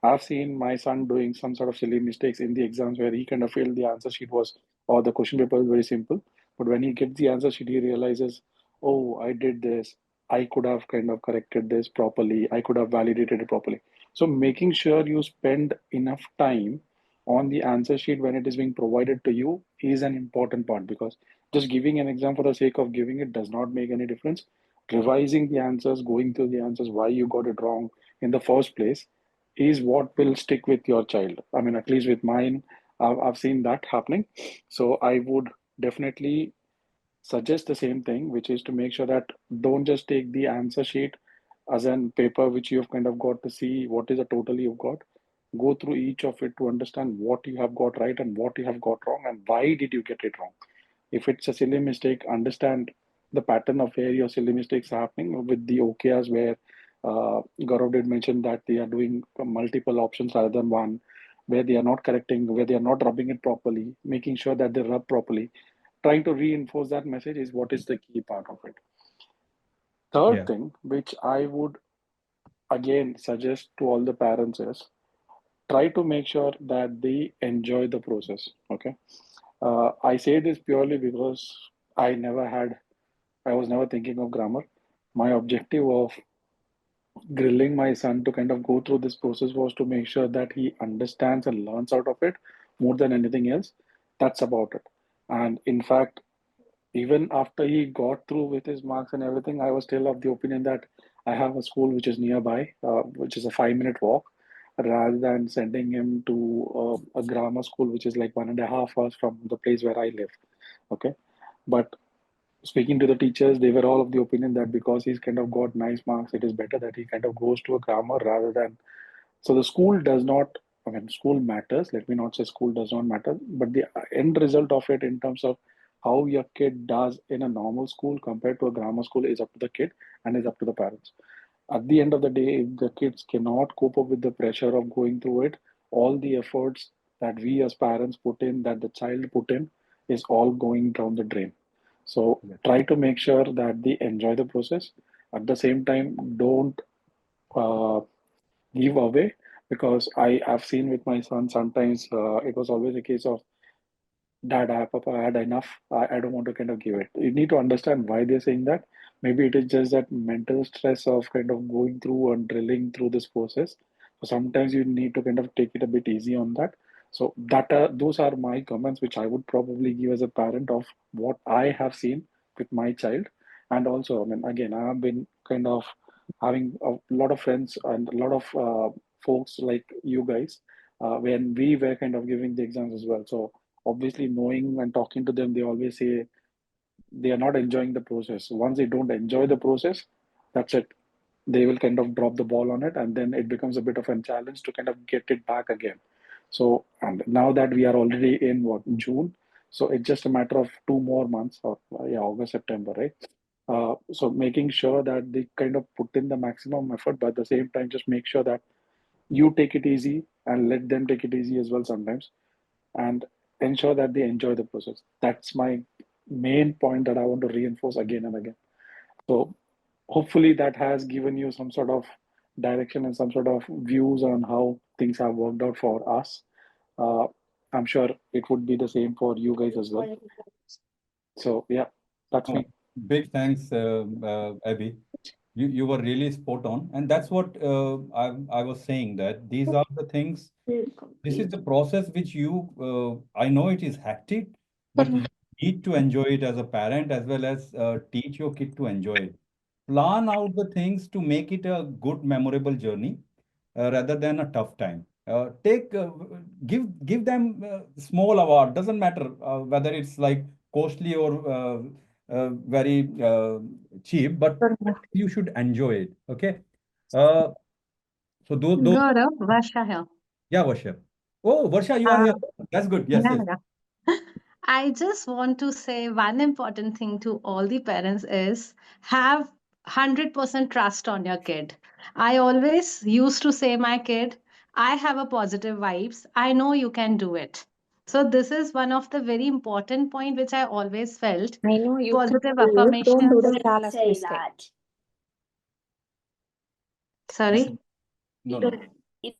Speaker 3: I've seen my son doing some sort of silly mistakes in the exams where he kind of felt the answer sheet was, or the question paper was very simple. But when he gets the answer sheet, he realizes, oh, I did this. I could have kind of corrected this properly. I could have validated it properly. So making sure you spend enough time on the answer sheet when it is being provided to you is an important part, because just giving an exam for the sake of giving it does not make any difference. Revising the answers, going through the answers, why you got it wrong in the first place, is what will stick with your child. I mean, at least with mine, I've seen that happening. So I would definitely suggest the same thing, which is to make sure that don't just take the answer sheet as an paper which you've kind of got to see what is the total you've got. Go through each of it to understand what you have got right and what you have got wrong and why did you get it wrong. If it's a silly mistake, understand the pattern of where your silly mistakes are happening with the OKRs, where Gaurav did mention that they are doing multiple options rather than one, where they are not correcting, where they are not rubbing it properly, making sure that they rub properly. Trying to reinforce that message is what is the key part of it. Third
Speaker 1: Yeah.
Speaker 3: thing, which I would again suggest to all the parents is try to make sure that they enjoy the process. Okay. I say this purely because I never had, I was never thinking of grammar. My objective of grilling my son to kind of go through this process was to make sure that he understands and learns out of it more than anything else. That's about it. And in fact, even after he got through with his marks and everything, I was still of the opinion that I have a school which is nearby, which is a 5 minute walk, rather than sending him to a grammar school which is like 1.5 hours from the place where I live. Okay. But speaking to the teachers, they were all of the opinion that because he's kind of got nice marks, it is better that he kind of goes to a grammar rather than. So the school does not, I mean, school matters. Let me not say school does not matter, but the end result of it in terms of how your kid does in a normal school compared to a grammar school is up to the kid and is up to the parents. At the end of the day, if the kids cannot cope up with the pressure of going through it, all the efforts that we as parents put in, that the child put in, is all going down the drain. So
Speaker 1: Yeah.
Speaker 3: try to make sure that they enjoy the process. At the same time, don't uh, give away, because I have seen with my son sometimes it was always a case of Dad, Papa, I had enough. I don't want to kind of give it. You need to understand why they're saying that. Maybe it is just that mental stress of kind of going through and drilling through this process. So sometimes you need to kind of take it a bit easy on that. So that those are my comments, which I would probably give as a parent of what I have seen with my child. And also, I mean, again, I have been kind of having a lot of friends and a lot of folks like you guys when we were kind of giving the exams as well. So obviously knowing and talking to them, they always say they are not enjoying the process. Once they don't enjoy the process, that's it. They will kind of drop the ball on it, and then it becomes a bit of a challenge to kind of get it back again. So, and now that we are already in what, June, so it's just a matter of 2 more months, or yeah, August, September, right? So making sure that they kind of put in the maximum effort, but at the same time, just make sure that you take it easy and let them take it easy as well sometimes, and ensure that they enjoy the process. That's my main point that I want to reinforce again and again. So hopefully that has given you some sort of direction and some sort of views on how things have worked out for us. Uh, I'm sure it would be the same for you guys as well. So yeah, that's
Speaker 1: Oh,
Speaker 3: me.
Speaker 1: big thanks, Abby. You were really spot on, and that's what I was saying, that these are the things. This is the process which you. I know it is hectic, but you need to enjoy it as a parent as well as teach your kid to enjoy it. Plan out the things to make it a good, memorable journey rather than a tough time. Take give them small award. Doesn't matter whether it's like costly or very cheap, but you should enjoy it. Okay. Uh, so those
Speaker 4: Gaurav, Varsha here.
Speaker 1: yeah, Varsha. Oh, Varsha, you are
Speaker 4: Uh,
Speaker 1: here. That's good. Yes,
Speaker 4: yeah,
Speaker 1: yes.
Speaker 4: yeah. I just want to say one important thing to all the parents is have 100% trust on your kid. I always used to say my kid, I have a positive vibes. I know you can do it. So this is one of the very important point which I always felt.
Speaker 2: I know you can
Speaker 4: Positive
Speaker 2: do it. Don't do
Speaker 4: affirmations.
Speaker 2: the careless mistake. That.
Speaker 4: Sorry.
Speaker 1: No, no. Yeah,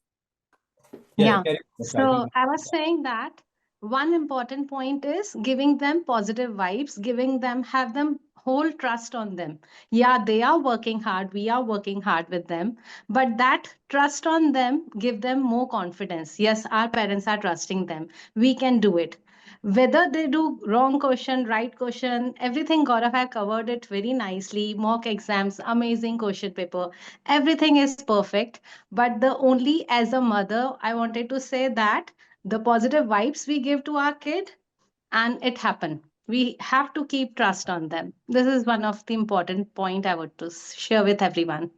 Speaker 1: yeah,
Speaker 4: Yeah.
Speaker 1: carry on, Varsha. I
Speaker 4: So
Speaker 1: think.
Speaker 4: I was saying that one important point is giving them positive vibes, giving them, have them whole trust on them. Yeah, they are working hard. We are working hard with them. But that trust on them, give them more confidence. Yes, our parents are trusting them. We can do it. Whether they do wrong question, right question, everything Gaurav had covered it very nicely. Mock exams, amazing question paper. Everything is perfect, but the only as a mother, I wanted to say that the positive vibes we give to our kid and it happen. We have to keep trust on them. This is one of the important point I would to share with everyone.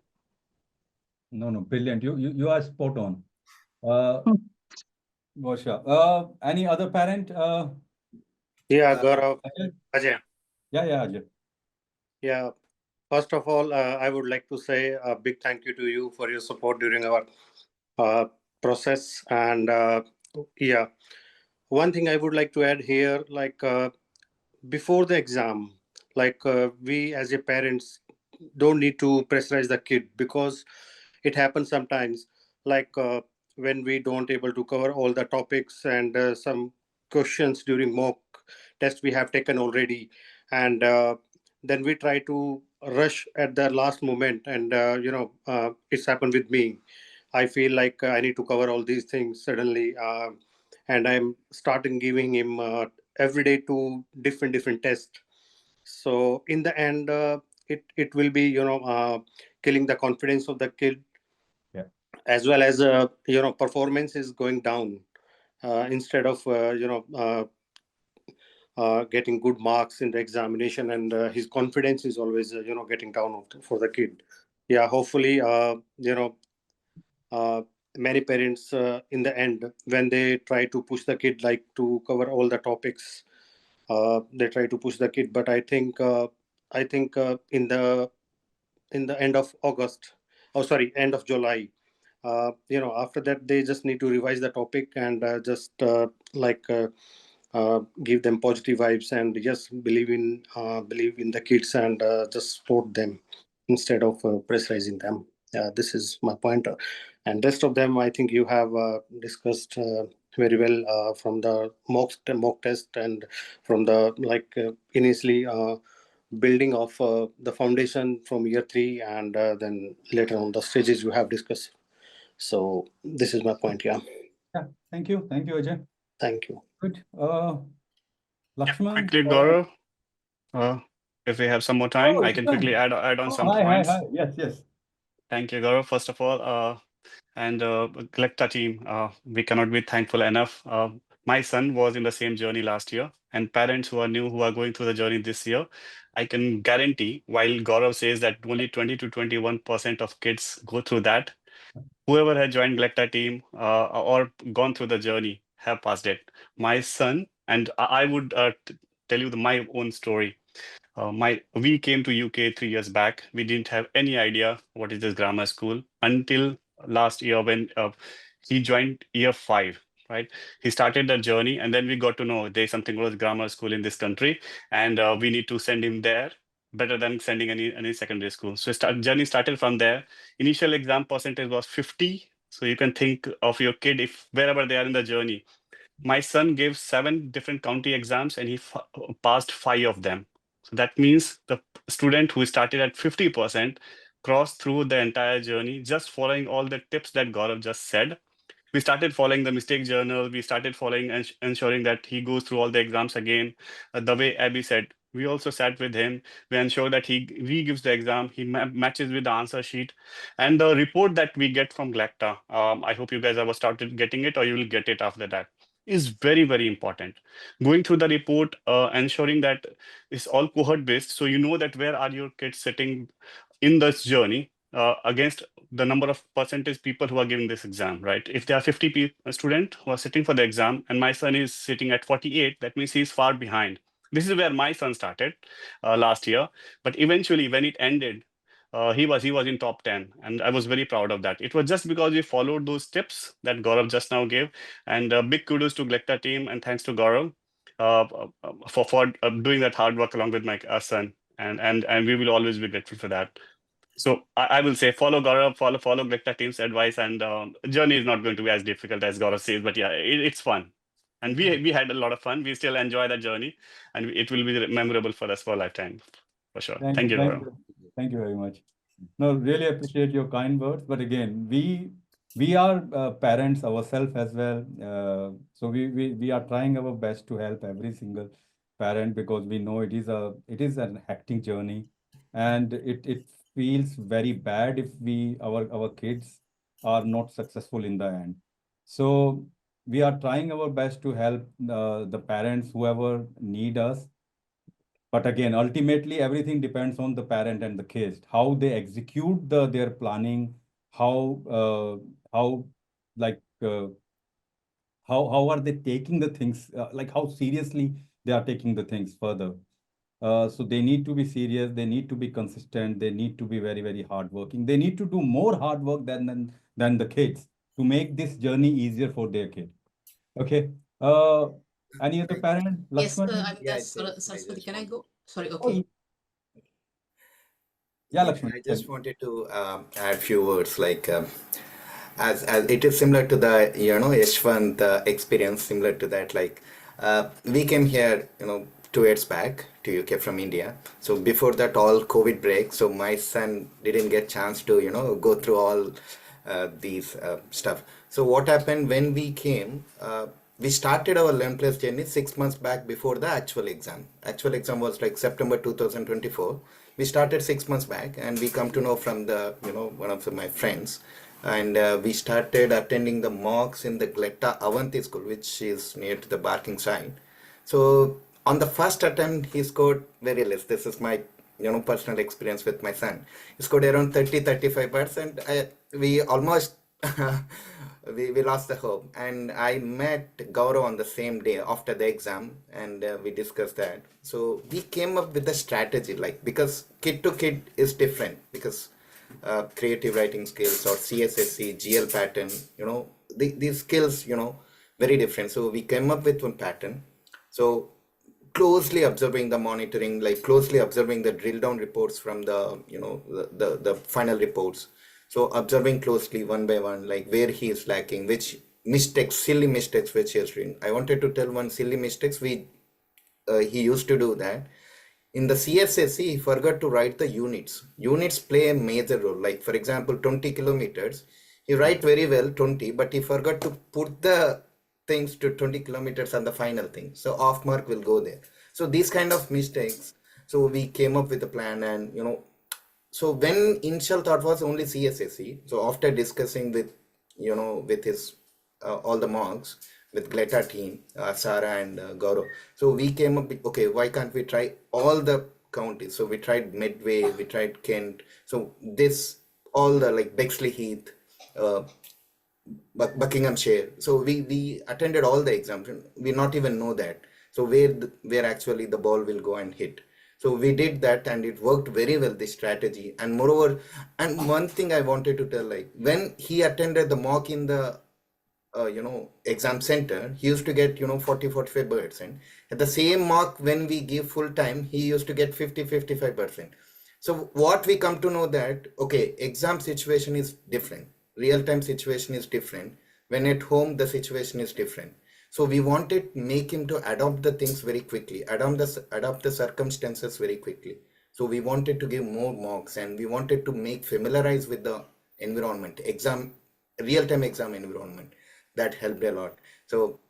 Speaker 1: No, no, brilliant. You are spot on. Uh,
Speaker 4: Hmm.
Speaker 1: Varsha. Any other parent?
Speaker 5: Yeah,
Speaker 1: Uh,
Speaker 5: Gaurav,
Speaker 1: Ajay?
Speaker 5: Ajay.
Speaker 1: Yeah, yeah, Ajay.
Speaker 5: Yeah, first of all, I would like to say a big thank you to you for your support during our uh, process. And yeah, one thing I would like to add here, like before the exam, like we as a parents don't need to pressurize the kid, because it happens sometimes, like when we don't able to cover all the topics, and some questions during mock test we have taken already, and then we try to rush at the last moment, and it's happened with me. I feel like I need to cover all these things suddenly, and I'm starting giving him every day two different tests. So in the end, it will be killing the confidence of the kid,
Speaker 1: Yeah.
Speaker 5: as well as performance is going down, instead of getting good marks in the examination, and his confidence is always getting down for the kid. Yeah, hopefully uh, many parents in the end, when they try to push the kid like to cover all the topics, they try to push the kid, but I think in the end of August, oh sorry, end of July, after that they just need to revise the topic, and just give them positive vibes, and just believe in the kids, and just support them instead of pressurizing them. This is my point. And rest of them, I think you have discussed very well, from the mock test, and from the initially building of the foundation from year 3, and then later on the stages you have discussed. So this is my point. Yeah.
Speaker 1: Yeah. Thank you, Ajay.
Speaker 5: Thank you.
Speaker 1: Good. Lakshman.
Speaker 6: Quickly, Gaurav, if we have some more time,
Speaker 1: Oh,
Speaker 6: I can quickly add on some
Speaker 1: hi.
Speaker 6: points.
Speaker 1: Yes.
Speaker 6: Thank you, Gaurav. First of all, and Glecta team, we cannot be thankful enough. My son was in the same journey last year, and parents who are new, who are going through the journey this year, I can guarantee, while Gaurav says that only 20 to 21% of kids go through that, whoever has joined Glecta team or gone through the journey have passed it. My son, and I would tell you my own story. We came to UK 3 years back. We didn't have any idea what is this grammar school until last year when he joined year 5. Right, he started the journey, and then we got to know there's something called grammar school in this country, and we need to send him there better than sending any secondary school. So journey started from there. Initial exam percentage was 50. So you can think of your kid, if wherever they are in the journey. My son gave 7 different county exams, and he passed 5 of them. So that means the student who started at 50% crossed through the entire journey, just following all the tips that Gaurav just said. We started following the mistake journal. We started following and ensuring that he goes through all the exams again. The way Abby said, we also sat with him. We ensure that he re-gives the exam. He matches with the answer sheet. And the report that we get from Glecta, I hope you guys have started getting it, or you will get it after that, is very, very important. Going through the report, ensuring that it's all cohort based. So you know that where are your kids sitting in this journey against the number of percentage people who are giving this exam, right? If there are 50 students who are sitting for the exam, and my son is sitting at 48, that means he's far behind. This is where my son started last year, but eventually when it ended, he was in top 10, and I was very proud of that. It was just because we followed those tips that Gaurav just now gave, and big kudos to Glecta team, and thanks to Gaurav for doing that hard work along with my son, and we will always be grateful for that. So I will say follow Gaurav, follow Glecta team's advice, and journey is not going to be as difficult as Gaurav says, but yeah, it's fun, and we had a lot of fun. We still enjoy that journey, and it will be memorable for us for a lifetime, for sure. Thank you, Gaurav.
Speaker 1: Thank you very much. No, really appreciate your kind words. But again, we are parents ourselves as well. So we are trying our best to help every single parent, because we know it is an hectic journey, and it feels very bad if our kids are not successful in the end. So we are trying our best to help the parents whoever need us. But again, ultimately, everything depends on the parent and the kids, how they execute their planning, how how like how are they taking the things, like how seriously they are taking the things further. So they need to be serious, they need to be consistent, they need to be very, very hardworking. They need to do more hard work than the kids, to make this journey easier for their kid. Okay. Uh, any other parent?
Speaker 7: Yes,
Speaker 1: Lakshman?
Speaker 7: I'm Saraswati. Can I go? Sorry,
Speaker 1: Oh,
Speaker 7: okay.
Speaker 1: Yeah, Lakshman.
Speaker 7: I
Speaker 1: Tell
Speaker 7: just
Speaker 1: me.
Speaker 7: wanted to add few words like as it is similar to the Yashwant experience, similar to that. Like we came here 2 years back to UK from India. So before that, all COVID break. So my son didn't get chance to go through all these stuff. So what happened when we came? We started our Learn Plus journey 6 months back before the actual exam. Actual exam was like September 2024. We started 6 months back, and we come to know from the one of my friends, and we started attending the mocks in the Glecta Avanti school, which is near to the Barking side. So on the first attempt, he scored very less. This is my personal experience with my son. He scored around 30-35%. We almost we lost the hope. And I met Gaurav on the same day after the exam, and we discussed that. So we came up with a strategy, like because kid to kid is different, because creative writing skills or CSSC, GL pattern, these skills, very different. So we came up with one pattern. So closely observing the monitoring, like closely observing the drill down reports from the, the final reports. So observing closely one by one, like where he is lacking, which mistakes, silly mistakes which he is doing. I wanted to tell one silly mistakes he used to do that. In the CSSC, he forgot to write the units. Units play a major role. Like for example, 20 kilometers, he write very well 20, but he forgot to put the things to 20 kilometers on the final thing. So off mark will go there. So these kind of mistakes. So we came up with a plan, and so when initial thought was only CSSC. So after discussing with with his all the monks, with Glecta team, Sarah and Gaurav. So we came up with, okay, why can't we try all the counties? So we tried Medway, we tried Kent. So this, all the like Bexley Heath, uh, Buckinghamshire. So we attended all the exams. We not even know that. So where actually the ball will go and hit. So we did that, and it worked very well, this strategy. And moreover, and one thing I wanted to tell, like when he attended the mock in the exam center, he used to get 40-45%. At the same mark, when we give full time, he used to get 50-55%. So what we come to know that, okay, exam situation is different, real time situation is different, when at home the situation is different. So we wanted make him to adopt the things very quickly, adopt the circumstances very quickly. So we wanted to give more mocks, and we wanted to make familiarize with the environment, exam, real time exam environment. That helped a lot. So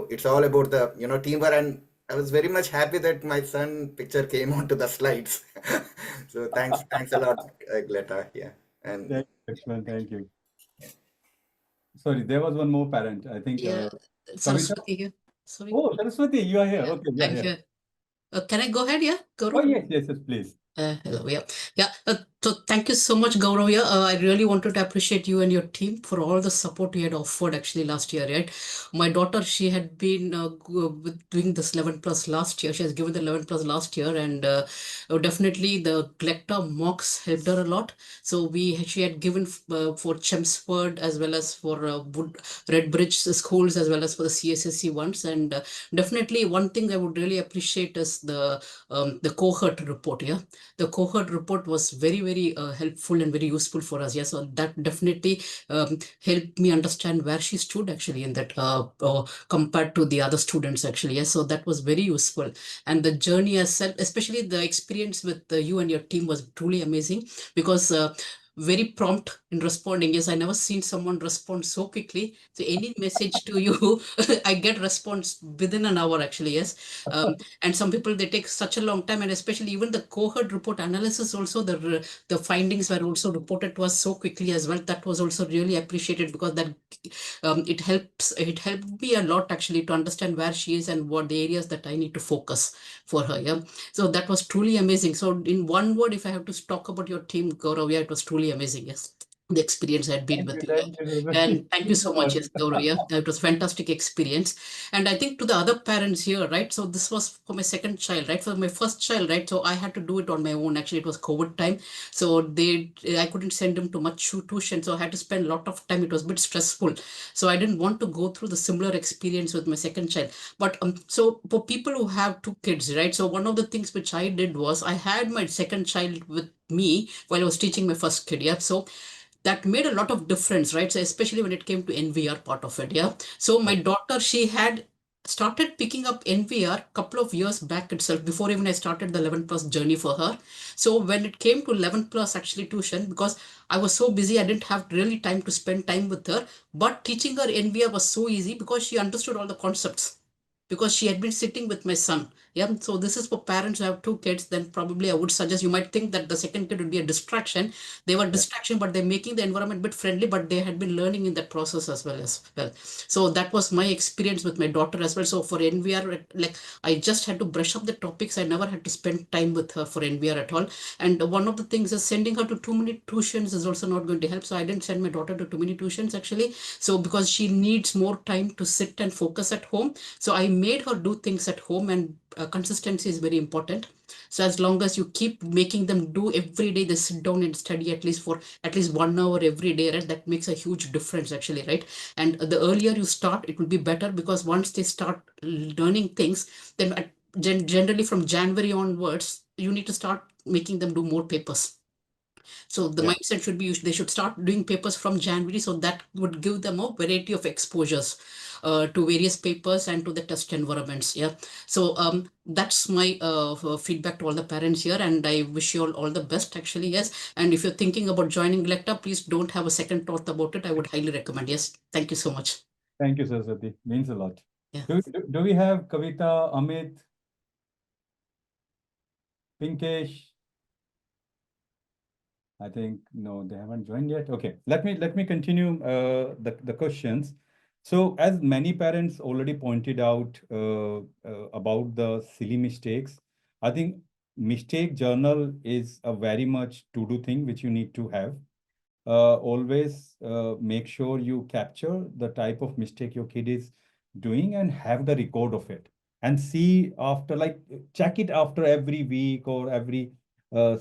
Speaker 7: it's all about the teamwork, and I was very much happy that my son picture came onto the slides. So thanks a lot, Gleta. Yeah, and
Speaker 1: Thank you, Lakshman. Thank you. Sorry, there was one more parent. I think
Speaker 8: Yeah,
Speaker 1: Kavita.
Speaker 8: Saraswati here. Sorry.
Speaker 1: Oh, Saraswati, you are here.
Speaker 8: Yeah,
Speaker 1: Okay, yeah,
Speaker 8: I'm
Speaker 1: yeah.
Speaker 8: here. Can I go ahead? Yeah,
Speaker 1: Oh,
Speaker 8: Gaurav?
Speaker 1: yes, please.
Speaker 8: Hello, yeah. Yeah, so thank you so much, Gaurav. Yeah, I really wanted to appreciate you and your team for all the support you had offered actually last year, right? My daughter, she had been doing this 11 plus last year. She has given the 11 plus last year, and definitely the Glecta mocks helped her a lot. So she had given for Chelmsford as well as for Redbridge schools as well as for the CSSC ones. And definitely one thing I would really appreciate is the cohort report. Yeah, the cohort report was very helpful and very useful for us. Yes, so that definitely helped me understand where she stood actually in that compared to the other students actually. Yes, so that was very useful. And the journey as especially the experience with you and your team was truly amazing, because very prompt in responding. Yes, I never seen someone respond so quickly. So any message to you, I get response within an hour actually. Yes, and some people they take such a long time, and especially even the cohort report analysis also, the findings were also reported to us so quickly as well. That was also really appreciated, because that it helped me a lot actually to understand where she is and what the areas that I need to focus for her. Yeah, so that was truly amazing. So in one word, if I have to talk about your team, Gaurav, yeah, it was truly amazing. Yes. the experience I had been with you.
Speaker 1: Thank you.
Speaker 8: And thank you so much,
Speaker 1: much.
Speaker 8: yes, Gaurav. Yeah, it was fantastic experience. And I think to the other parents here, right? So this was for my second child, right? For my first child, right? So I had to do it on my own. Actually, it was COVID time, so I couldn't send him to much tuition, so I had to spend a lot of time. It was a bit stressful, so I didn't want to go through the similar experience with my second child. But so for people who have two kids, right? So one of the things which I did was I had my second child with me while I was teaching my first kid. Yeah, so that made a lot of difference, right? So especially when it came to NVR part of it, yeah. So my daughter, she had started picking up NVR couple of years back itself, before even I started the 11 plus journey for her. So when it came to 11 plus actually tuition, because I was so busy, I didn't have really time to spend time with her. But teaching her NVR was so easy because she understood all the concepts, because she had been sitting with my son. Yeah, so this is for parents who have two kids. Then probably I would suggest, you might think that the second kid would be a distraction. They were distraction, but they're making the environment a bit friendly, but they had been learning in that process as well. So that was my experience with my daughter as well. So for NVR, like, I just had to brush up the topics. I never had to spend time with her for NVR at all. And one of the things is, sending her to too many tuitions is also not going to help. So I didn't send my daughter to too many tuitions actually. So because she needs more time to sit and focus at home, so I made her do things at home, and consistency is very important. So as long as you keep making them do every day, they sit down and study at least for at least 1 hour every day, right? That makes a huge difference actually, right? And the earlier you start, it will be better, because once they start learning things, then generally from January onwards, you need to start making them do more papers. So the mindset should be, they should start doing papers from January, so that would give them a variety of exposures to various papers and to the test environments. Yeah. So that's my feedback to all the parents here, and I wish you all the best actually. Yes. And if you're thinking about joining Glecta, please don't have a second thought about it. I would highly recommend. Yes. Thank you so much.
Speaker 1: Thank you, Saraswati. Means a lot.
Speaker 8: Yeah.
Speaker 1: Do we have Kavita, Amit, Pinkesh? I think no, they haven't joined yet. Okay, let me continue the questions. So as many parents already pointed out about the silly mistakes, I think mistake journal is a very much to-do thing which you need to have. Always make sure you capture the type of mistake your kid is doing and have the record of it, and see after, like, check it after every week or every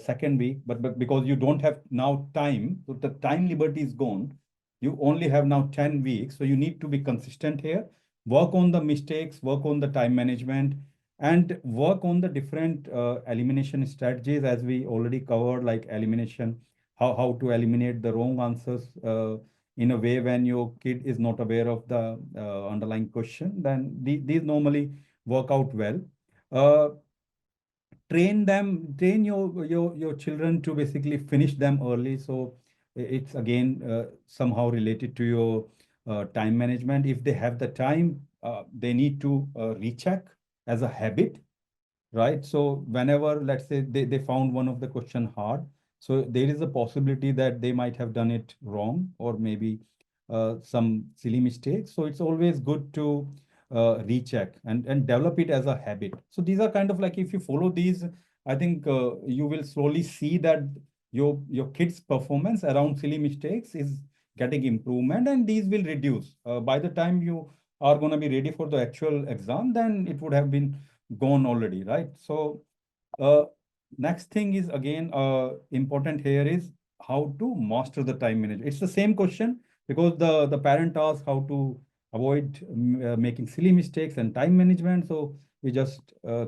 Speaker 1: second week, but because you don't have now time, so the time liberty is gone. You only have now 10 weeks, so you need to be consistent here. Work on the mistakes, work on the time management, and work on the different elimination strategies, as we already covered, like elimination, how to eliminate the wrong answers in a way when your kid is not aware of the underlying question. Then these normally work out well. Uh, train your children to basically finish them early. So it's again somehow related to your time management. If they have the time, they need to recheck as a habit, right? So whenever, let's say, they found one of the question hard, so there is a possibility that they might have done it wrong, or maybe some silly mistakes. So it's always good to recheck and develop it as a habit. So these are kind of like, if you follow these, I think you will slowly see that your kids' performance around silly mistakes is getting improvement, and these will reduce. By the time you are going to be ready for the actual exam, then it would have been gone already, right? So uh, next thing is again important here is how to master the time management. It's the same question, because the parent asks how to avoid making silly mistakes and time management. So we just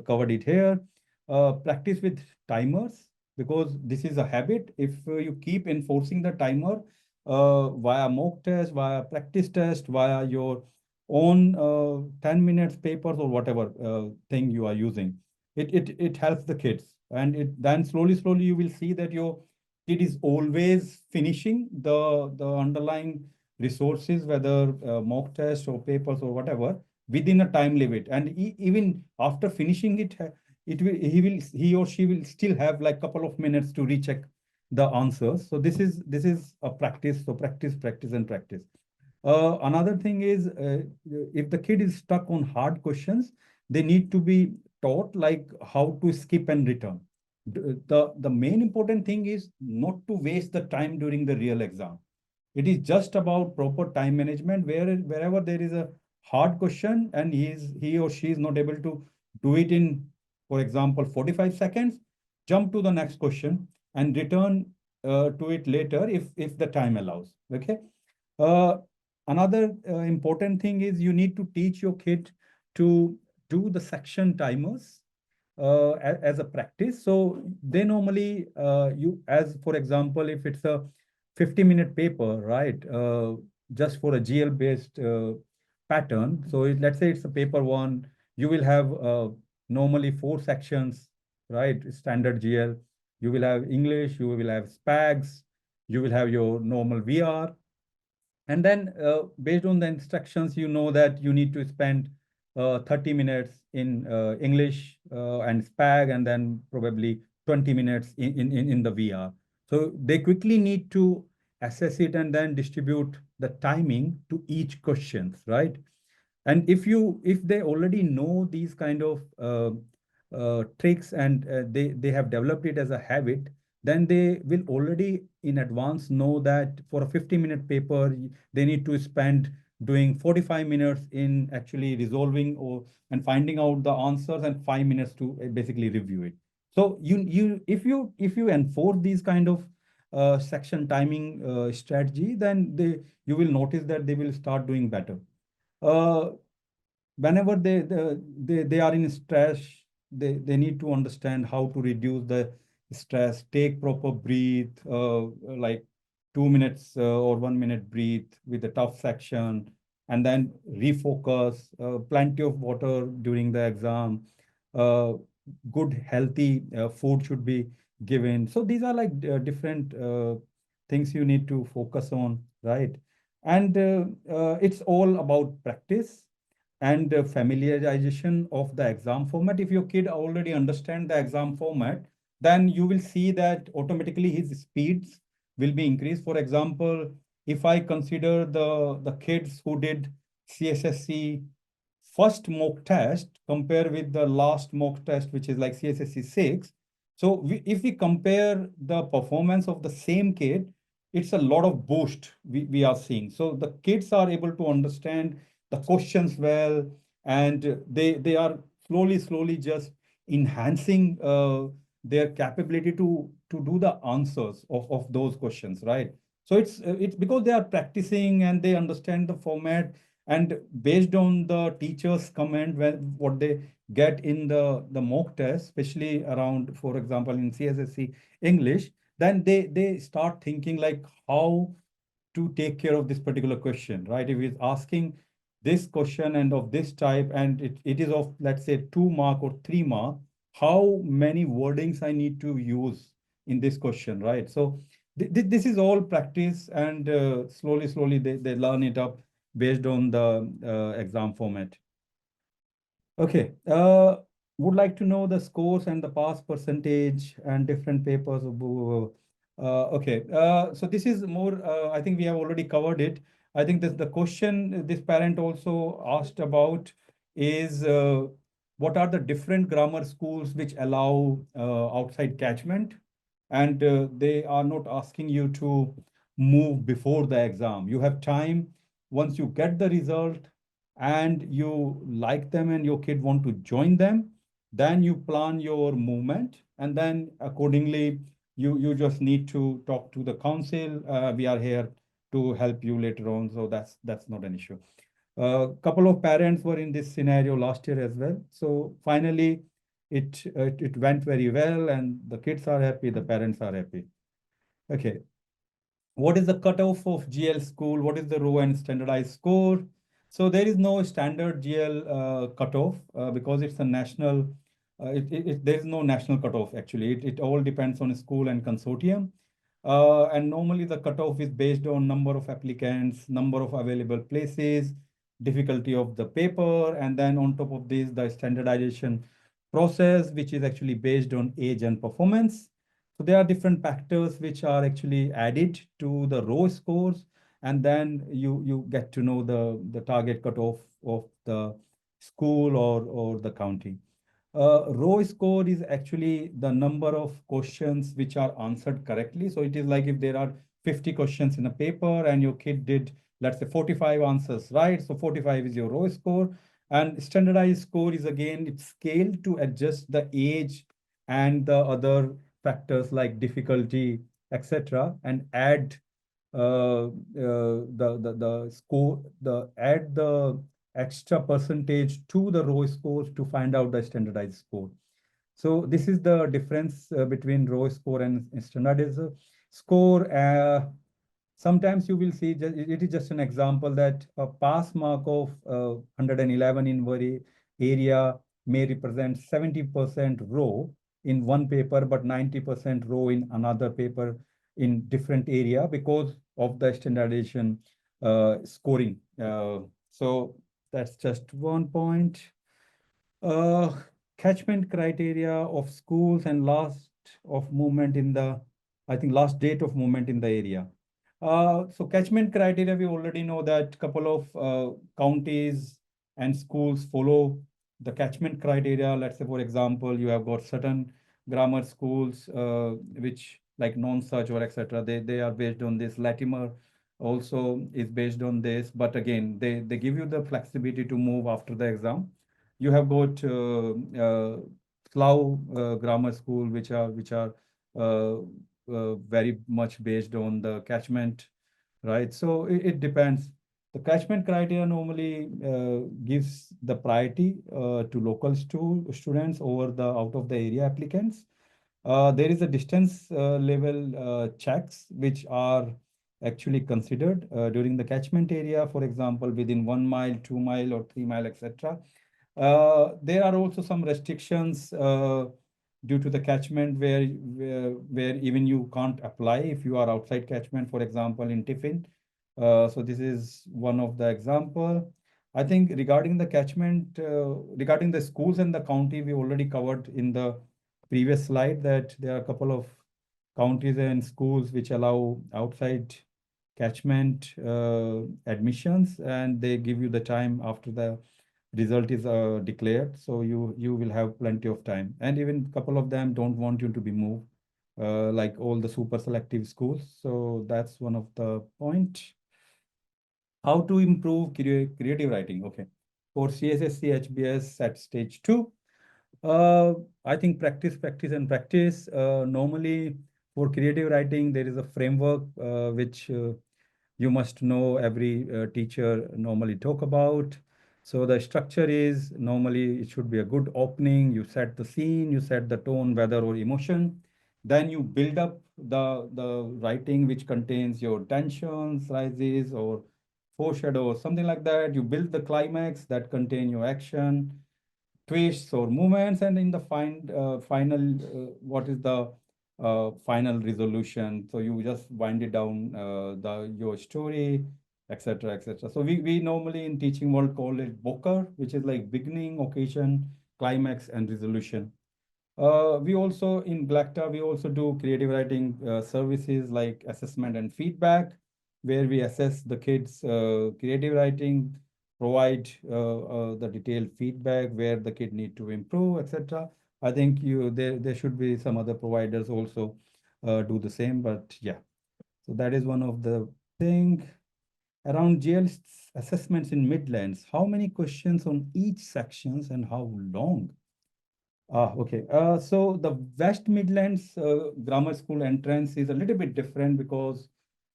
Speaker 1: covered it here. Practice with timers, because this is a habit. If you keep enforcing the timer via mock test, via practice test, via your own 10 minutes papers or whatever thing you are using, it helps the kids. And it then slowly you will see that your kid is always finishing the underlying resources, whether mock test or papers or whatever, within a time limit. And even after finishing it, he or she will still have like couple of minutes to recheck the answers. So this is a practice. So practice and practice. Another thing is, if the kid is stuck on hard questions, they need to be taught like how to skip and return. The main important thing is not to waste the time during the real exam. It is just about proper time management, wherever there is a hard question and he or she is not able to do it in, for example, 45 seconds, jump to the next question and return to it later if the time allows. Okay. Uh, Another important thing is you need to teach your kid to do the section timers as a practice. So they normally as for example, if it's a 50-minute paper, right? Just for a GL based pattern. So let's say it's a paper one, you will have normally 4 sections, right? Standard GL. You will have English, you will have SPAGs, you will have your normal VR, and then based on the instructions, you know that you need to spend 30 minutes in English and SPAG, and then probably 20 minutes in the VR. So they quickly need to assess it and then distribute the timing to each questions, right? And if they already know these kind of tricks, and they have developed it as a habit, then they will already in advance know that for a 50-minute paper they need to spend doing 45 minutes in actually resolving or and finding out the answers, and 5 minutes to basically review it. So if you enforce these kind of section timing strategy, then you will notice that they will start doing better. uh, Whenever they are in stress, they need to understand how to reduce the stress, take proper breathe, like 2 minutes or 1 minute breathe with the tough section, and then refocus, plenty of water during the exam, uh, good healthy food should be given. So these are like different things you need to focus on, right? And it's all about practice and familiarization of the exam format. If your kid already understand the exam format, then you will see that automatically his speeds will be increased. For example, if I consider the kids who did CSSC first mock test compare with the last mock test, which is like CSSC 6. So if we compare the performance of the same kid, it's a lot of boost we are seeing. So the kids are able to understand the questions well, and they are slowly just enhancing their capability to do the answers of those questions, right? So it's because they are practicing and they understand the format, and based on the teacher's comment, what they get in the mock test, especially around, for example, in CSSC English, then they start thinking like how to take care of this particular question, right? If it's asking this question and of this type, and it is of, let's say, 2 mark or 3 mark, how many wordings I need to use in this question, right? So this is all practice, and slowly they learn it up based on the exam format. Okay, would like to know the scores and the pass percentage and different papers. Okay, so this is more, I think we have already covered it. I think this the question this parent also asked about is what are the different grammar schools which allow outside catchment, and they are not asking you to move before the exam. You have time. Once you get the result and you like them and your kid want to join them, then you plan your movement, and then accordingly you just need to talk to the council. We are here to help you later on, so that's not an issue. A couple of parents were in this scenario last year as well. So finally it went very well, and the kids are happy, the parents are happy. Okay, what is the cutoff of GL school? What is the raw and standardized score? So there is no standard GL cutoff because it's a national, there is no national cutoff actually. It all depends on school and consortium. And normally the cutoff is based on number of applicants, number of available places, difficulty of the paper, and then on top of this, the standardization process, which is actually based on age and performance. So there are different factors which are actually added to the raw scores, and then you get to know the target cutoff of the school or the county. Raw score is actually the number of questions which are answered correctly. So it is like if there are 50 questions in a paper and your kid did, let's say, 45 answers right, so 45 is your raw score. And standardized score is, again, it's scaled to adjust the age and the other factors like difficulty, etc., and add the score, add the extra percentage to the raw scores to find out the standardized score. So this is the difference between raw score and standardized score. Sometimes you will see, it is just an example that a pass mark of 111 in very area may represent 70% row in one paper, but 90% row in another paper in different area because of the standardization scoring. So that's just one point. Uh, Catchment criteria of schools and last of movement in the, I think last date of movement in the area. So catchment criteria, we already know that couple of counties and schools follow the catchment criteria. Let's say, for example, you have got certain grammar schools, which like non-search or etc. They are based on this. Latimer also is based on this. But again, they give you the flexibility to move after the exam. You have got Slough grammar school, which are very much based on the catchment, right? So it depends. The catchment criteria normally gives the priority to local students over the out of the area applicants. There is a distance level checks which are actually considered during the catchment area, for example, within 1 mile, 2 mile, or 3 mile, etc. There are also some restrictions due to the catchment where even you can't apply if you are outside catchment, for example, in Tiffin. So this is one of the example. I think regarding the catchment, regarding the schools and the county, we already covered in the previous slide that there are a couple of counties and schools which allow outside catchment admissions, and they give you the time after the result is declared. So you will have plenty of time. And even a couple of them don't want you to be moved, like all the super selective schools. So that's one of the point. How to improve creative writing? Okay. For CSSC HBS at stage 2, I think practice, practice, and practice. Normally, for creative writing, there is a framework which you must know every teacher normally talk about. So the structure is normally it should be a good opening. You set the scene, you set the tone, weather, or emotion. Then you build up the writing which contains your tensions, rises, or foreshadow, or something like that. You build the climax that contain your action, twists or movements, and in the final what is the final resolution. So you just wind it down your story, etc., etc. So we normally in teaching world call it Boker, which is like beginning, occasion, climax, and resolution. We also in Glecta, we also do creative writing services like assessment and feedback, where we assess the kids' creative writing, provide the detailed feedback where the kid need to improve, etc. I think there should be some other providers also do the same, but yeah. So that is one of the thing. Around GL assessments in Midlands, how many questions on each sections and how long? Okay. So the West Midlands Grammar School entrance is a little bit different because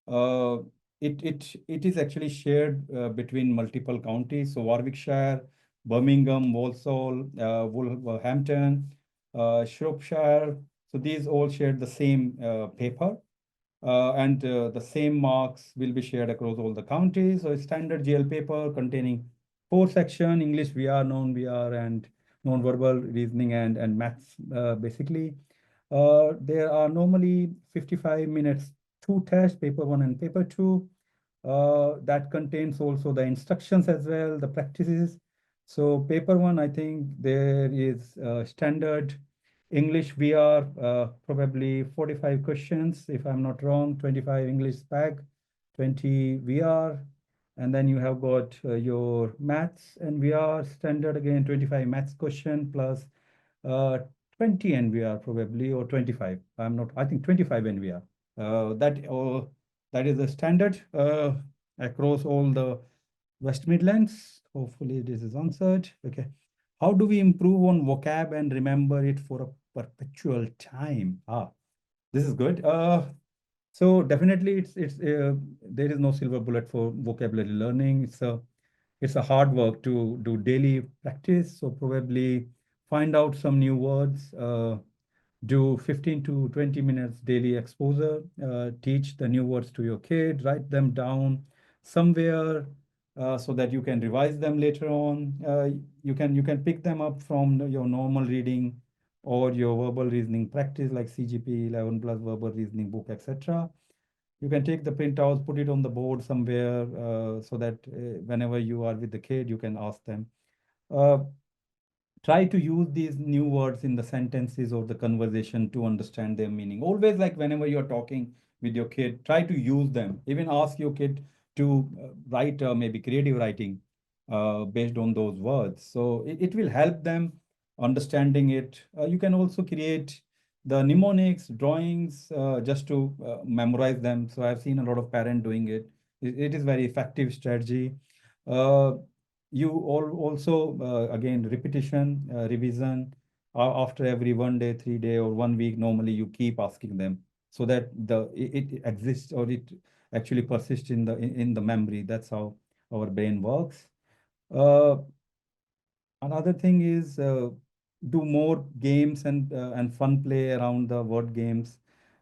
Speaker 1: uh, it is actually shared between multiple counties. So Warwickshire, Birmingham, Walsall, Wolverhampton, Shropshire. So these all share the same paper. And the same marks will be shared across all the counties. So a standard GL paper containing 4 sections: English, VR, non-VR, and non-verbal reasoning and maths, basically. There are normally 55 minutes, 2 tests, paper 1 and paper 2. That contains also the instructions as well, the practices. So paper 1, I think there is standard English VR, probably 45 questions, if I'm not wrong, 25 English spec, 20 VR. And then you have got your maths and VR standard again, 25 maths question plus uh, 20 NVR probably, or 25. I think 25 NVR. That That is the standard across all the West Midlands. Hopefully this is answered. Okay. How do we improve on vocab and remember it for a perpetual time? This is good. So definitely it's there is no silver bullet for vocabulary learning. It's a hard work to do daily practice. So probably find out some new words, do 15 to 20 minutes daily exposure, teach the new words to your kid, write them down somewhere so that you can revise them later on. You can pick them up from your normal reading or your verbal reasoning practice like CGP 11 plus verbal reasoning book, etc. You can take the printouts, put it on the board somewhere so that whenever you are with the kid, you can ask them. Uh, Try to use these new words in the sentences or the conversation to understand their meaning. Always, like whenever you're talking with your kid, try to use them. Even ask your kid to write maybe creative writing based on those words. So it will help them understanding it. You can also create the mnemonics, drawings, just to memorize them. So I've seen a lot of parents doing it. It is very effective strategy. Uh, you all also again repetition, revision after every 1 day, 3 day, or 1 week. Normally, you keep asking them so that it exists or it actually persists in the memory. That's how our brain works. Uh, Another thing is do more games and fun play around the word games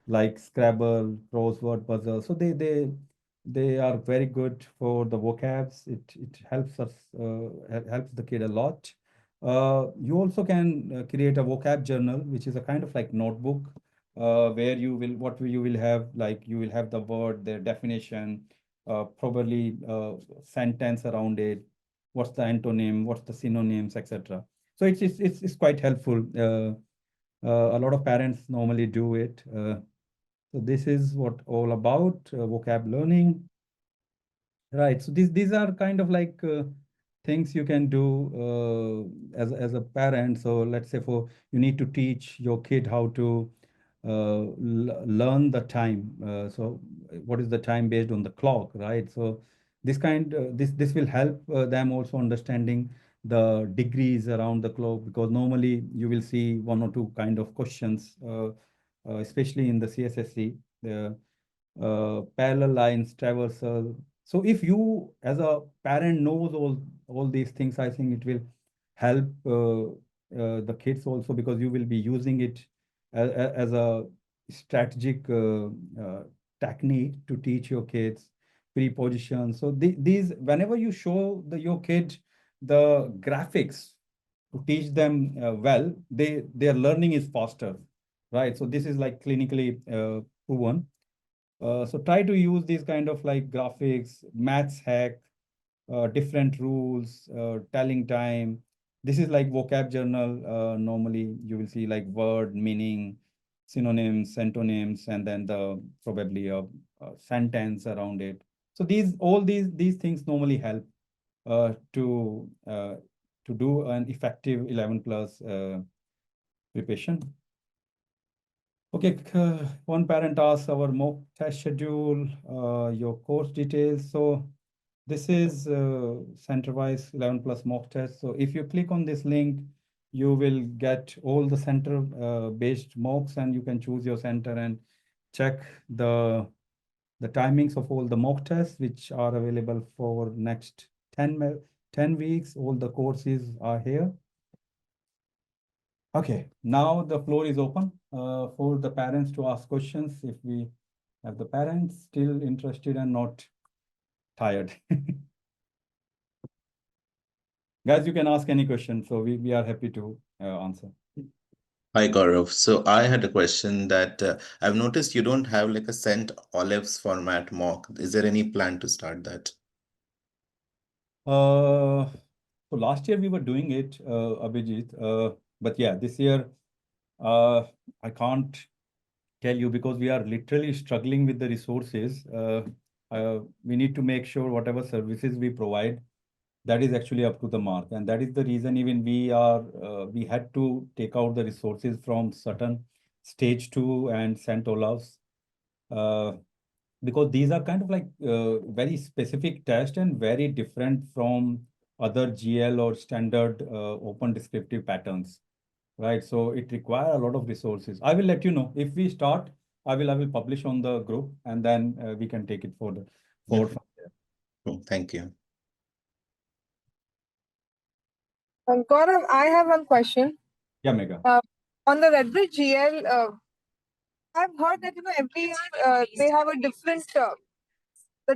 Speaker 1: like Scrabble, crossword puzzle. So they are very good for the vocabs. It helps us helps the kid a lot. You also can create a vocab journal, which is a kind of like notebook where you will have, like you will have the word, their definition, probably sentence around it, what's the antonym, what's the synonyms, etc. So it's quite helpful. A lot of parents normally do it. So this is what all about vocab learning. Right. So these are kind of like things you can do as a parent. So let's say for you need to teach your kid how to learn the time. So what is the time based on the clock, right? So this will help them also understanding the degrees around the clock, because normally you will see one or two kind of questions, especially in the CSSC. Parallel lines, traversal. So if you as a parent knows all these things, I think it will help the kids also, because you will be using it as a strategic technique to teach your kids preposition. So these whenever you show your kid the graphics to teach them well, their learning is faster, right? So this is like clinically proven. So try to use these kind of like graphics, maths hack, different rules, telling time. This is like vocab journal. Normally you will see like word, meaning, synonyms, antonyms, and then the probably a sentence around it. So these things normally help to do an effective 11 plus preparation. Okay, one parent asks our mock test schedule, your course details. So this is center-wise 11 plus mock test. So if you click on this link, you will get all the center based mocks, and you can choose your center and check the timings of all the mock tests, which are available for next 10 weeks. All the courses are here. Okay, now the floor is open for the parents to ask questions if we have the parents still interested and not tired. Guys, you can ask any question, so we are happy to answer.
Speaker 9: Hi, Gaurav. So I had a question that I've noticed you don't have like a St. Olives format mock. Is there any plan to start that?
Speaker 1: So last year we were doing it, Abhijit, but yeah, this year I can't tell you because we are literally struggling with the resources. We need to make sure whatever services we provide, that is actually up to the mark, and that is the reason even we had to take out the resources from certain stage 2 and St. Olaf's. because these are kind of like very specific tests and very different from other GL or standard open descriptive patterns, right? So it requires a lot of resources. I will let you know if we start. I will publish on the group, and then we can take it forward from there.
Speaker 9: Cool. Thank you.
Speaker 10: Gaurav, I have one question.
Speaker 1: Yeah, Mega.
Speaker 10: On the Redbridge GL, I've heard that every year they have a different the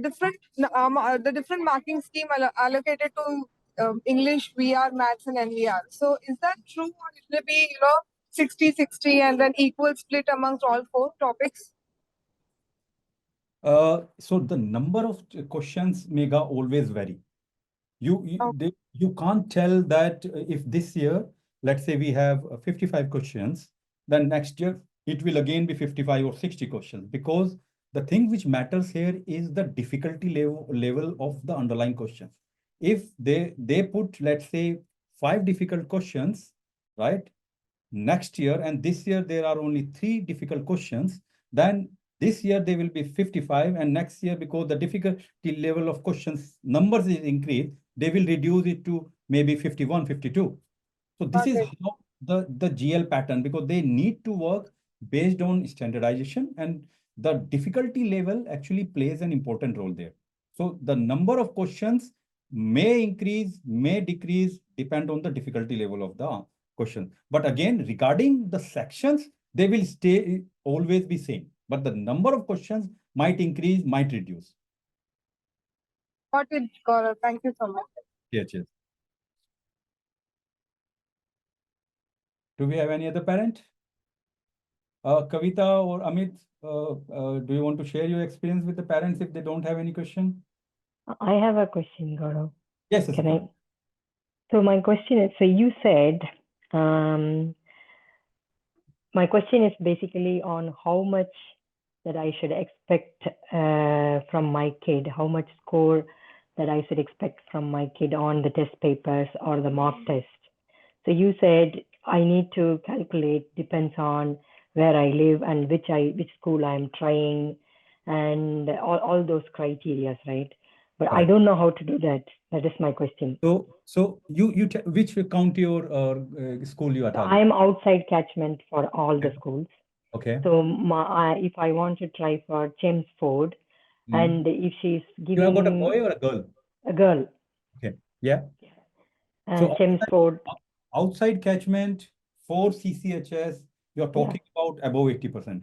Speaker 10: different marking scheme allocated to English, VR, Maths, and NVR. So is that true, or it will be 60-60 and then equal split amongst all 4 topics?
Speaker 1: So the number of questions, Mega, always vary. You can't tell that if this year, let's say we have 55 questions, then next year it will again be 55 or 60 questions, because the thing which matters here is the difficulty level of the underlying questions. If they put, let's say, 5 difficult questions, right, next year, and this year there are only 3 difficult questions, then this year they will be 55, and next year, because the difficulty level of questions numbers is increased, they will reduce it to maybe 51, 52. So this is how the GL pattern, because they need to work based on standardization, and the difficulty level actually plays an important role there. So the number of questions may increase, may decrease, depend on the difficulty level of the question. But again, regarding the sections, they will stay always be same. But the number of questions might increase, might reduce.
Speaker 10: Got it, Gaurav. Thank you so much.
Speaker 1: Yes. Do we have any other parent? Kavita or Amit, do you want to share your experience with the parents if they don't have any question?
Speaker 11: I have a question, Gaurav.
Speaker 1: Yes.
Speaker 11: Can I? So my question is, so you said, my question is basically on how much that I should expect from my kid, how much score that I should expect from my kid on the test papers or the mock test. So you said I need to calculate, depends on where I live and which school I'm trying, and all those criteria, right? But I don't know how to do that. That is my question.
Speaker 1: So you which county or school you are targeting?
Speaker 11: I'm outside catchment for all the schools.
Speaker 1: Okay.
Speaker 11: So if I want to try for Chelmsford, and if she's giving...
Speaker 1: You have got a boy or a girl?
Speaker 11: A girl.
Speaker 1: Okay. Yeah.
Speaker 11: So Chelmsford.
Speaker 1: Outside catchment for CCHS, you're talking about above 80%.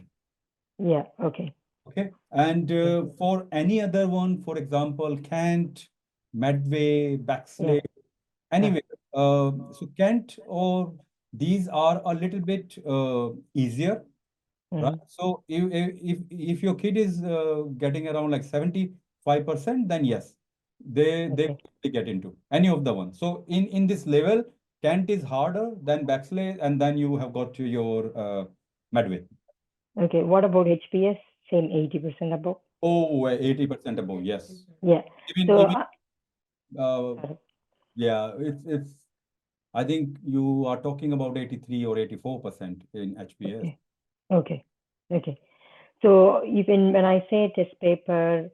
Speaker 11: Yeah. Okay.
Speaker 1: Okay. And for any other one, for example, Kent, Medway, Baxley, anyway, so Kent or these are a little bit easier, right? So if your kid is getting around like 75%, then yes, they get into any of the ones. So in this level, Kent is harder than Baxley, and then you have got to your Medway.
Speaker 11: Okay. What about HPS? Same 80% above?
Speaker 1: Oh, 80% above, yes.
Speaker 11: Yeah.
Speaker 1: Yeah, it's I think you are talking about 83 or 84% in HPS.
Speaker 11: Okay. So even when I say test paper,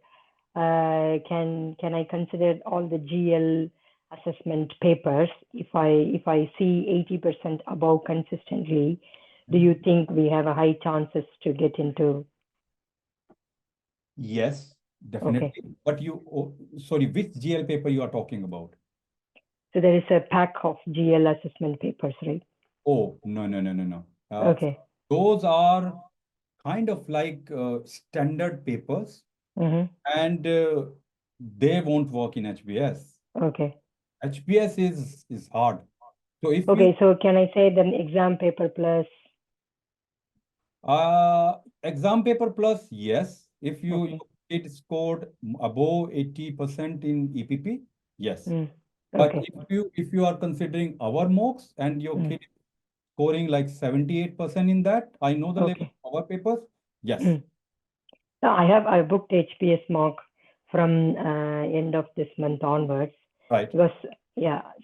Speaker 11: can I consider all the GL assessment papers? If I see 80% above consistently, do you think we have a high chances to get into?
Speaker 1: Yes, definitely.
Speaker 11: Okay.
Speaker 1: But sorry, which GL paper you are talking about?
Speaker 11: So there is a pack of GL assessment papers, right?
Speaker 1: Oh, no.
Speaker 11: Okay.
Speaker 1: Those are kind of like standard papers, and they won't work in HBS.
Speaker 11: Okay.
Speaker 1: HBS is hard. So if
Speaker 11: so can I say then exam paper plus?
Speaker 1: Exam paper plus, yes. If your kid scored above 80% in EPP, yes. But if you are considering our mocks and your kid is scoring like 78% in that, I know the level of our papers, yes.
Speaker 11: I booked HPS mock from end of this month onwards.
Speaker 1: Right.
Speaker 11: Because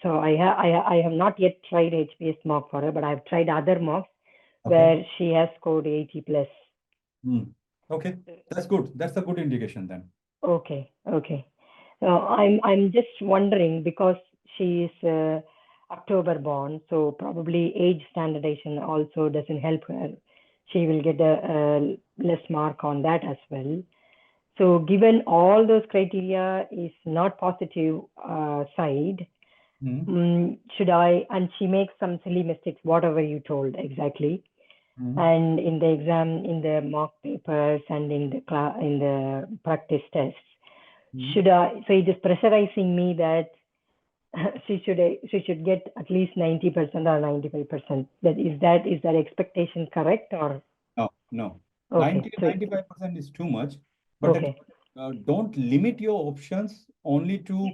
Speaker 11: so I have not yet tried HPS mock for her, but I've tried other mocks where she has scored 80 plus.
Speaker 1: Okay, that's good. That's a good indication then.
Speaker 11: Okay, okay. I'm just wondering because she is October born, so probably age standardization also doesn't help her. She will get a less mark on that as well. So given all those criteria is not positive side, should I, and she makes some silly mistakes, whatever you told exactly. And in the exam, in the mock papers and in the practice tests, should I, so it is pressurizing me that she should get at least 90% or 95%. Is that expectation correct or?
Speaker 1: No.
Speaker 11: Okay,
Speaker 1: 90
Speaker 11: so
Speaker 1: 95% is too much. But
Speaker 11: okay.
Speaker 1: don't limit your options only to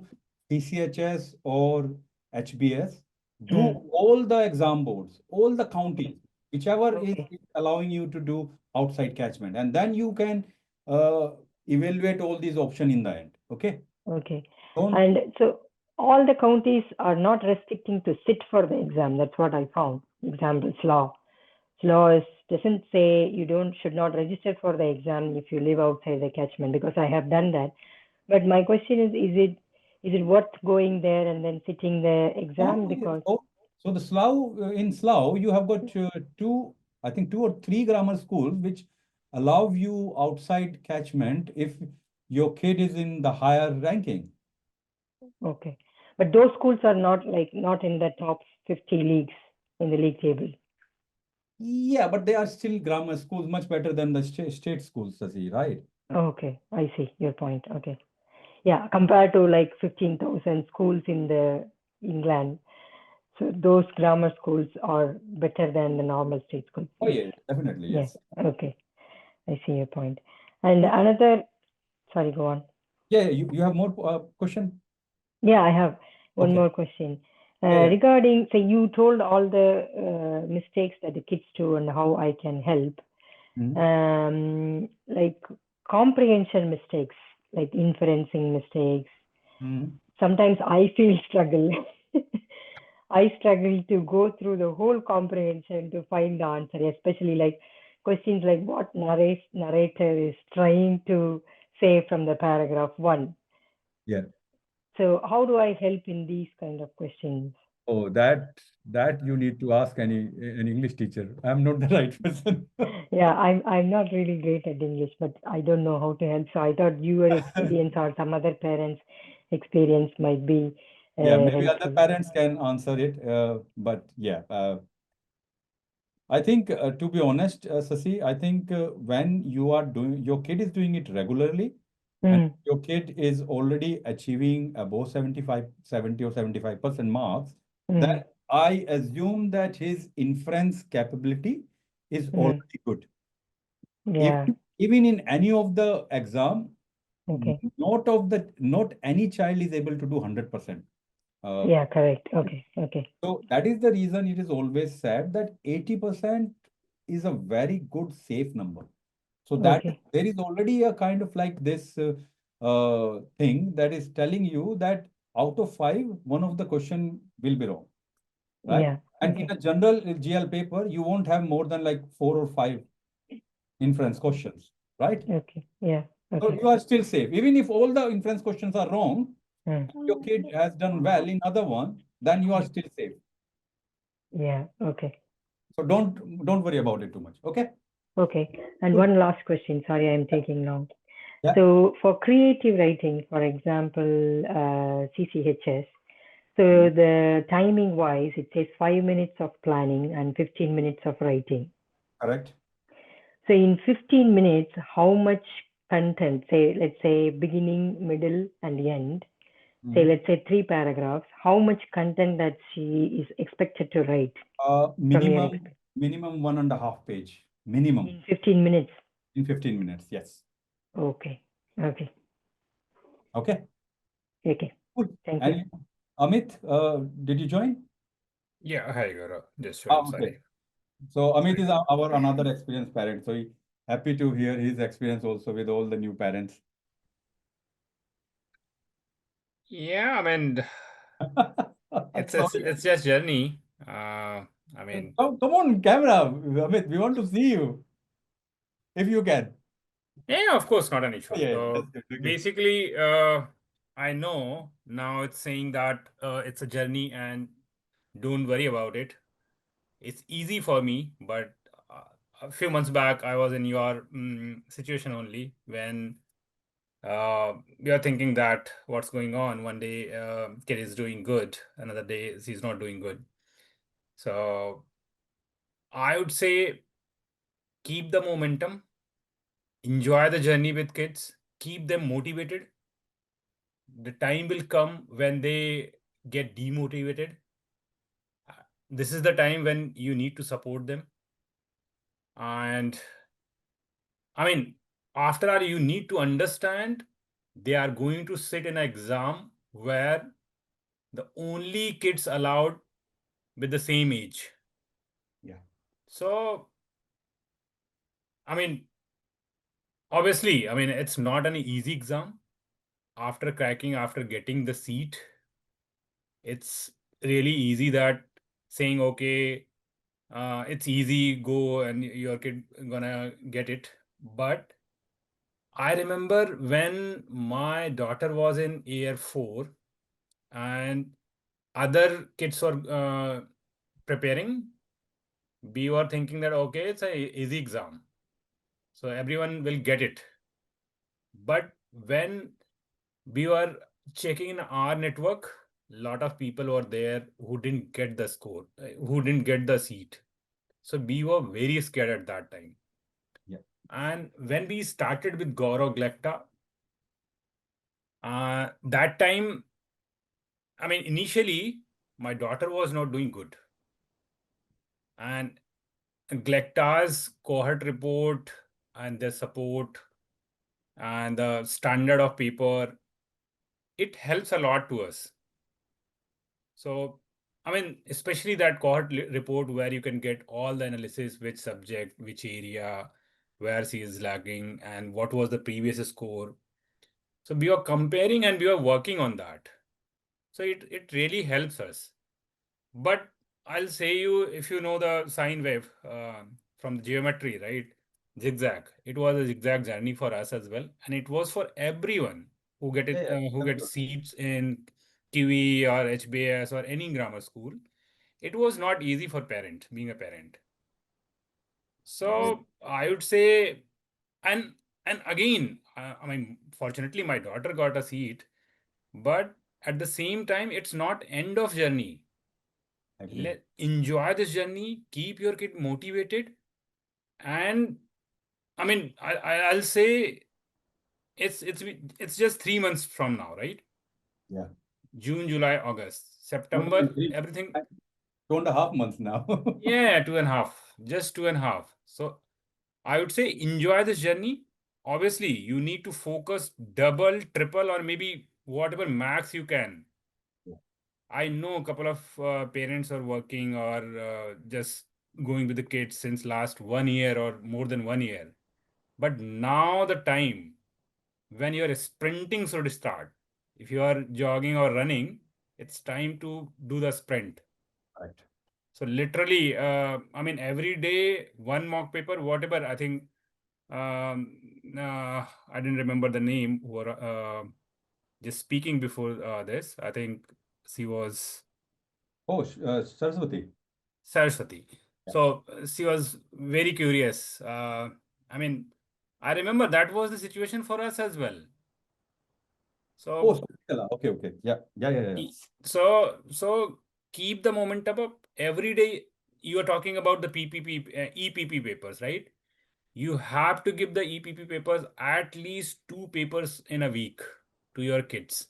Speaker 1: PCHS or HBS. Do all the exam boards, all the counties, whichever is
Speaker 11: Okay.
Speaker 1: allowing you to do outside catchment. And then you can uh, evaluate all these options in the end. Okay.
Speaker 11: Okay.
Speaker 1: Don't.
Speaker 11: And so all the counties are not restricting to sit for the exam. That's what I found. Example, law. Law doesn't say you should not register for the exam if you live outside the catchment, because I have done that. But my question is it worth going there and then sitting the exam? Because
Speaker 1: So the Slough, in Slough, you have got I think two or three grammar schools which allow you outside catchment if your kid is in the higher ranking.
Speaker 11: okay, but those schools are not in the top 50 leagues in the league table.
Speaker 1: Yeah, but they are still grammar schools, much better than the state schools, Sasi, right?
Speaker 11: Okay, I see your point. Okay. Yeah, compared to like 15,000 schools in the England. So those grammar schools are better than the normal state schools.
Speaker 1: Oh, yeah, definitely,
Speaker 11: Yeah,
Speaker 1: yes.
Speaker 11: okay. I see your point. And sorry, go on.
Speaker 1: Yeah, you have more question?
Speaker 11: Yeah, I have one
Speaker 1: Okay.
Speaker 11: more question.
Speaker 1: Yeah.
Speaker 11: Regarding, say, you told all the mistakes that the kids do and how I can help. Like comprehension mistakes, like inferencing mistakes. Sometimes I feel struggle. I struggle to go through the whole comprehension to find the answer, especially like questions like what narrator is trying to say from the paragraph 1.
Speaker 1: Yeah.
Speaker 11: So how do I help in these kind of questions?
Speaker 1: Oh, that you need to ask an English teacher. I'm not the right person.
Speaker 11: Yeah, I'm not really great at English, but I don't know how to help. So I thought your experience or some other parents' experience might be
Speaker 1: Yeah, maybe other
Speaker 11: helpful.
Speaker 1: parents can answer it. But yeah, I think to be honest, Sasi, I think when you are your kid is doing it regularly, and your kid is already achieving above 70 or 75% marks, then I assume that his inference capability is already good.
Speaker 11: Yeah.
Speaker 1: Even in any of the exam,
Speaker 11: Okay.
Speaker 1: not any child is able to do 100%.
Speaker 11: Yeah, correct. Okay. Okay.
Speaker 1: So that is the reason it is always said that 80% is a very good safe number. So that
Speaker 11: Okay.
Speaker 1: there is already a kind of like this thing that is telling you that out of 5, one of the question will be wrong, right?
Speaker 11: Yeah.
Speaker 1: And in a general GL paper, you won't have more than like 4 or 5 inference questions, right?
Speaker 11: Okay. Yeah.
Speaker 1: So
Speaker 11: Okay.
Speaker 1: you are still safe. Even if all the inference questions are wrong, your kid has done well in other one, then you are still safe.
Speaker 11: Yeah. Okay.
Speaker 1: So don't worry about it too much. Okay.
Speaker 11: Okay. And
Speaker 1: Good.
Speaker 11: one last question. Sorry, I'm taking long.
Speaker 1: Yeah.
Speaker 11: So for creative writing, for example, CCHS, so the timing wise, it says 5 minutes of planning and 15 minutes of writing.
Speaker 1: Correct.
Speaker 11: So in 15 minutes, how much content, say, let's say beginning, middle, and end, say, let's say 3 paragraphs, how much content that she is expected to write?
Speaker 1: Minimum 1.5 page. Minimum.
Speaker 11: In 15 minutes.
Speaker 1: In 15 minutes, yes.
Speaker 11: Okay. Okay.
Speaker 1: Okay.
Speaker 11: Okay.
Speaker 1: Good.
Speaker 11: Thank
Speaker 1: And
Speaker 11: you.
Speaker 1: Amit, did you join?
Speaker 12: Yeah, hi Gaurav. Just
Speaker 1: Ah,
Speaker 12: joined,
Speaker 1: okay.
Speaker 12: sorry.
Speaker 1: So Amit is our another experienced parent. So happy to hear his experience also with all the new parents.
Speaker 12: Yeah, I mean, it's
Speaker 1: Sorry.
Speaker 12: it's just journey. I mean,
Speaker 1: Come on camera, Amit. We want to see you if you can.
Speaker 12: Yeah, of course, not an issue.
Speaker 1: Yeah,
Speaker 12: So
Speaker 1: that's good. Okay.
Speaker 12: basically, I know now it's saying that it's a journey and don't worry about it. It's easy for me, but a few months back, I was in your situation only when we are thinking that what's going on. One day, kid is doing good, another day he's not doing good. So I would say keep the momentum, enjoy the journey with kids, keep them motivated. The time will come when they get demotivated. This is the time when you need to support them. And I mean, after all, you need to understand they are going to sit in an exam where the only kids allowed with the same age.
Speaker 1: Yeah.
Speaker 12: So, I mean, obviously, I mean, it's not an easy exam. After cracking, after getting the seat, it's really easy that saying, okay, it's easy, go and your kid gonna get it. But I remember when my daughter was in AR4 and other kids were preparing, we were thinking that, okay, it's a easy exam. So everyone will get it. But when we were checking in our network, lot of people were there who didn't get the score, who didn't get the seat. So we were very scared at that time.
Speaker 1: Yeah.
Speaker 12: And when we started with Gaurav Glecta, that time, I mean, initially, my daughter was not doing good. And Glecta's cohort report and the support and the standard of paper, it helps a lot to us. So, I mean, especially that cohort report where you can get all the analysis, which subject, which area, where she is lagging, and what was the previous score. So we are comparing and we are working on that. So it really helps us. But I'll say you, if you know the sine wave from the geometry, right? Zigzag. It was a zigzag journey for us as well, and it was for everyone who get it,
Speaker 1: Yeah,
Speaker 12: who get
Speaker 1: absolutely.
Speaker 12: seats in QE or HBS or any grammar school. It was not easy for parent being a parent. So I would say, and and again, I mean, fortunately, my daughter got a seat, but at the same time, it's not end of journey.
Speaker 1: Agree.
Speaker 12: Enjoy this journey, keep your kid motivated, and I mean, I'll say it's just 3 months from now, right?
Speaker 1: Yeah.
Speaker 12: June, July, August,
Speaker 1: Not even
Speaker 12: September,
Speaker 1: three,
Speaker 12: everything.
Speaker 1: 2.5 months now.
Speaker 12: Yeah, 2.5, just 2.5. So I would say enjoy this journey. Obviously, you need to focus double, triple, or maybe whatever max you can.
Speaker 1: Yeah.
Speaker 12: I know a couple of parents are working or just going with the kids since last 1 year or more than 1 year. But now the time when you're sprinting should start. If you are jogging or running, it's time to do the sprint.
Speaker 1: Right.
Speaker 12: So literally, I mean, every day, one mock paper, whatever, I think, I didn't remember the name who were just speaking before this. I think she was
Speaker 1: Oh, Saraswati.
Speaker 12: Saraswati.
Speaker 1: Yeah.
Speaker 12: So she was very curious. I mean, I remember that was the situation for us as well.
Speaker 1: Oh,
Speaker 12: So,
Speaker 1: Sakuntala. Okay, okay. Yeah, yeah, yeah, yeah.
Speaker 12: so keep the momentum up. Every day you are talking about the PPP, EPP papers, right? You have to give the EPP papers at least 2 papers in a week to your kids.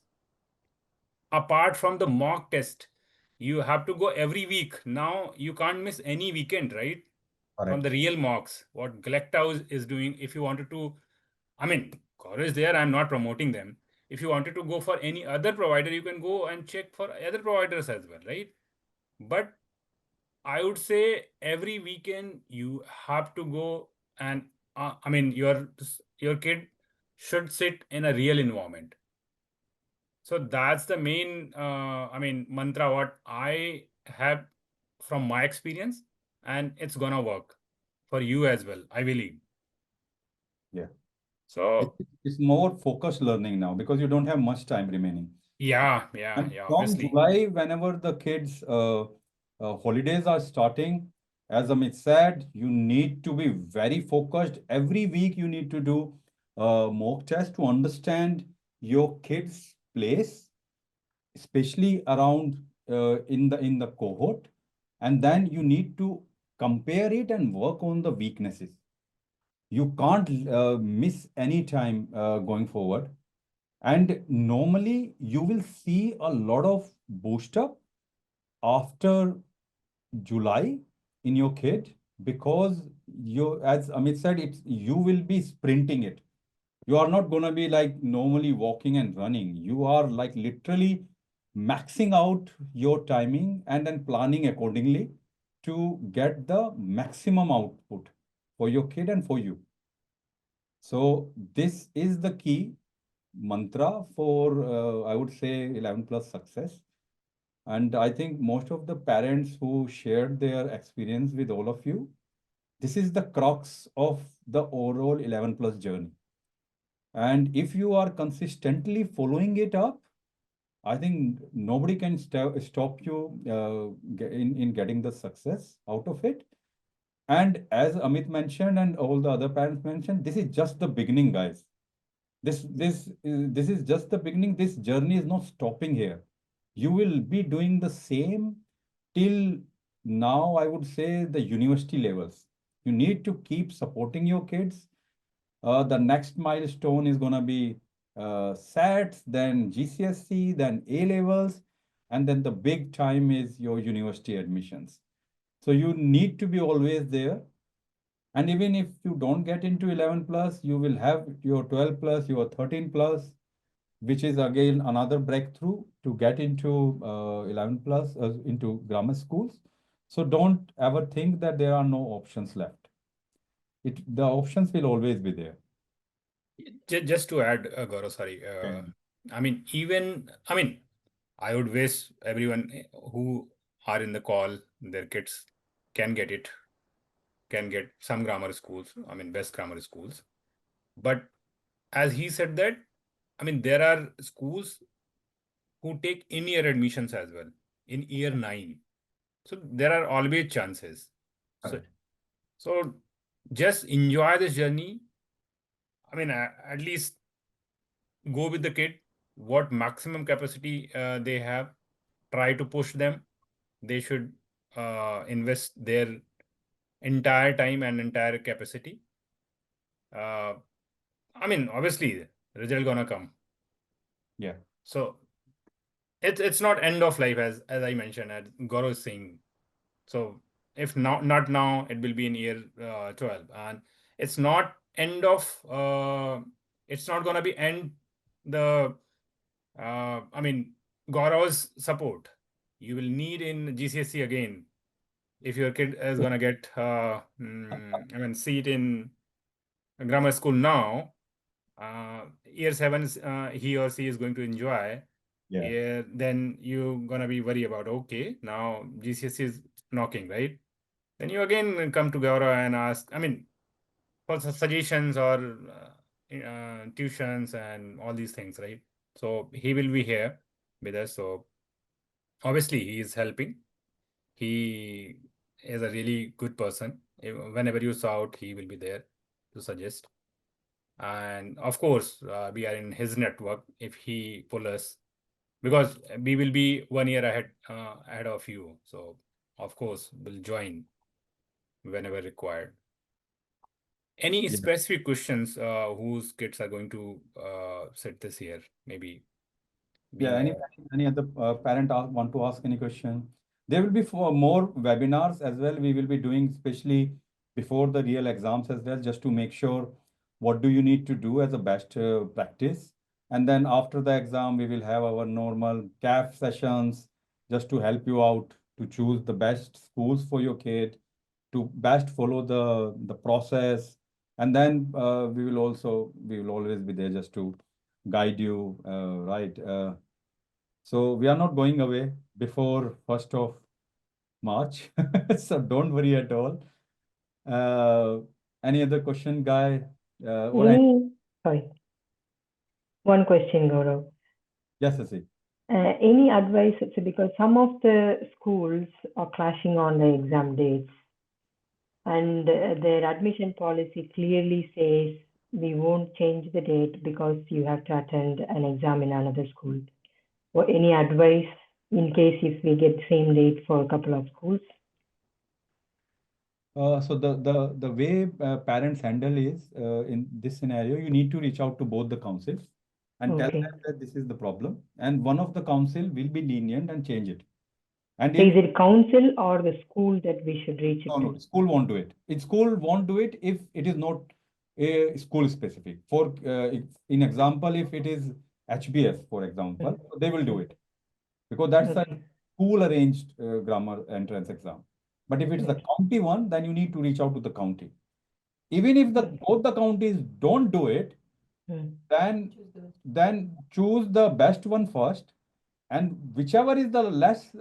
Speaker 12: Apart from the mock test, you have to go every week. Now you can't miss any weekend, right? From the
Speaker 1: Correct.
Speaker 12: real mocks, what Glecta is doing. If you wanted to, I mean, Chorus there, I'm not promoting them. If you wanted to go for any other provider, you can go and check for other providers as well, right? But I would say every weekend you have to go and I mean your kid should sit in a real environment. So that's the main I mean mantra what I have from my experience, and it's gonna work for you as well, I believe.
Speaker 1: Yeah.
Speaker 12: So
Speaker 1: It's more focused learning now because you don't have much time remaining.
Speaker 12: yeah,
Speaker 1: And from
Speaker 12: obviously.
Speaker 1: July, whenever the kids' holidays are starting, as Amit said, you need to be very focused. Every week, you need to do a mock test to understand your kids' place, especially around in the cohort, and then you need to compare it and work on the weaknesses. You can't miss any time going forward. And normally you will see a lot of boost up after July in your kid because you, as Amit said, it's you will be sprinting it. You are not gonna be like normally walking and running. You are like literally maxing out your timing and then planning accordingly to get the maximum output for your kid and for you. So this is the key mantra for I would say 11 plus success. And I think most of the parents who shared their experience with all of you, this is the crux of the overall 11 plus journey. And if you are consistently following it up, I think nobody can stop you in getting the success out of it. And as Amit mentioned and all the other parents mentioned, this is just the beginning, guys. This is just the beginning. This journey is not stopping here. You will be doing the same till now, I would say the university levels. You need to keep supporting your kids. The next milestone is going to be SATs, then GCSE, then A levels, and then the big time is your university admissions. So you need to be always there. And even if you don't get into 11 plus, you will have your 12 plus, your 13 plus, which is again another breakthrough to get into 11 plus, into grammar schools. So don't ever think that there are no options left. The options will always be there.
Speaker 12: Just to add, Gaurav, sorry. I mean, I would wish everyone who are in the call, their kids can get some grammar schools, best grammar schools. But as he said that, there are schools who take in-year admissions as well, in year 9. So there are always chances. So just enjoy this journey. At least go with the kid, what maximum capacity they have, try to push them. They should invest their entire time and entire capacity. Obviously, result gonna come.
Speaker 1: Yeah.
Speaker 12: So it's not end of life as I mentioned, as Gaurav is saying. So if not now, it will be in year 12, and it's not end of. It's not gonna be end the. Gaurav's support you will need in GCSE again if your kid is gonna get seat in grammar school now. Year 7 he or she is going to enjoy. Yeah, then you gonna be worried about, okay, now GCSE is knocking, right? Then you again come to Gaurav and ask, for suggestions or tuitions and all these things, right? So he will be here with us. So obviously he is helping. He is a really good person. Whenever you shout, he will be there to suggest. And of course, we are in his network if he pull us, because we will be 1 year ahead of you. So of course, we'll join whenever required. Any specific questions whose kids are going to sit this year? Maybe.
Speaker 1: Yeah, any other parent want to ask any question? There will be for more webinars as well. We will be doing especially before the real exams as well, just to make sure what do you need to do as a best practice. And then after the exam, we will have our normal CAF sessions just to help you out to choose the best schools for your kid, to best follow the process. And then we will always be there just to guide you, right? So we are not going away before 1st of March. So don't worry at all. Any other question, Guy? Or
Speaker 11: Any Sorry. One question, Gaurav.
Speaker 1: Yes, Sasi.
Speaker 11: Any advice, so because some of the schools are clashing on the exam dates, and their admission policy clearly says we won't change the date because you have to attend an exam in another school. Or any advice in case if we get same date for a couple of schools?
Speaker 1: So the way parents handle is in this scenario, you need to reach out to both the councils and tell
Speaker 11: Okay.
Speaker 1: them that this is the problem, and one of the council will be lenient and change it. And
Speaker 11: So
Speaker 1: if
Speaker 11: is it council or the school that we should reach it
Speaker 1: no,
Speaker 11: to?
Speaker 1: school won't do it. School won't do it if it is not a school specific. For in example, if it is HBS, for example, they will do it because that's a
Speaker 11: Okay.
Speaker 1: school arranged grammar entrance exam. But if it is a county one, then you need to reach out to the county. Even if both the counties don't do it, then choose the best one first, and whichever is the less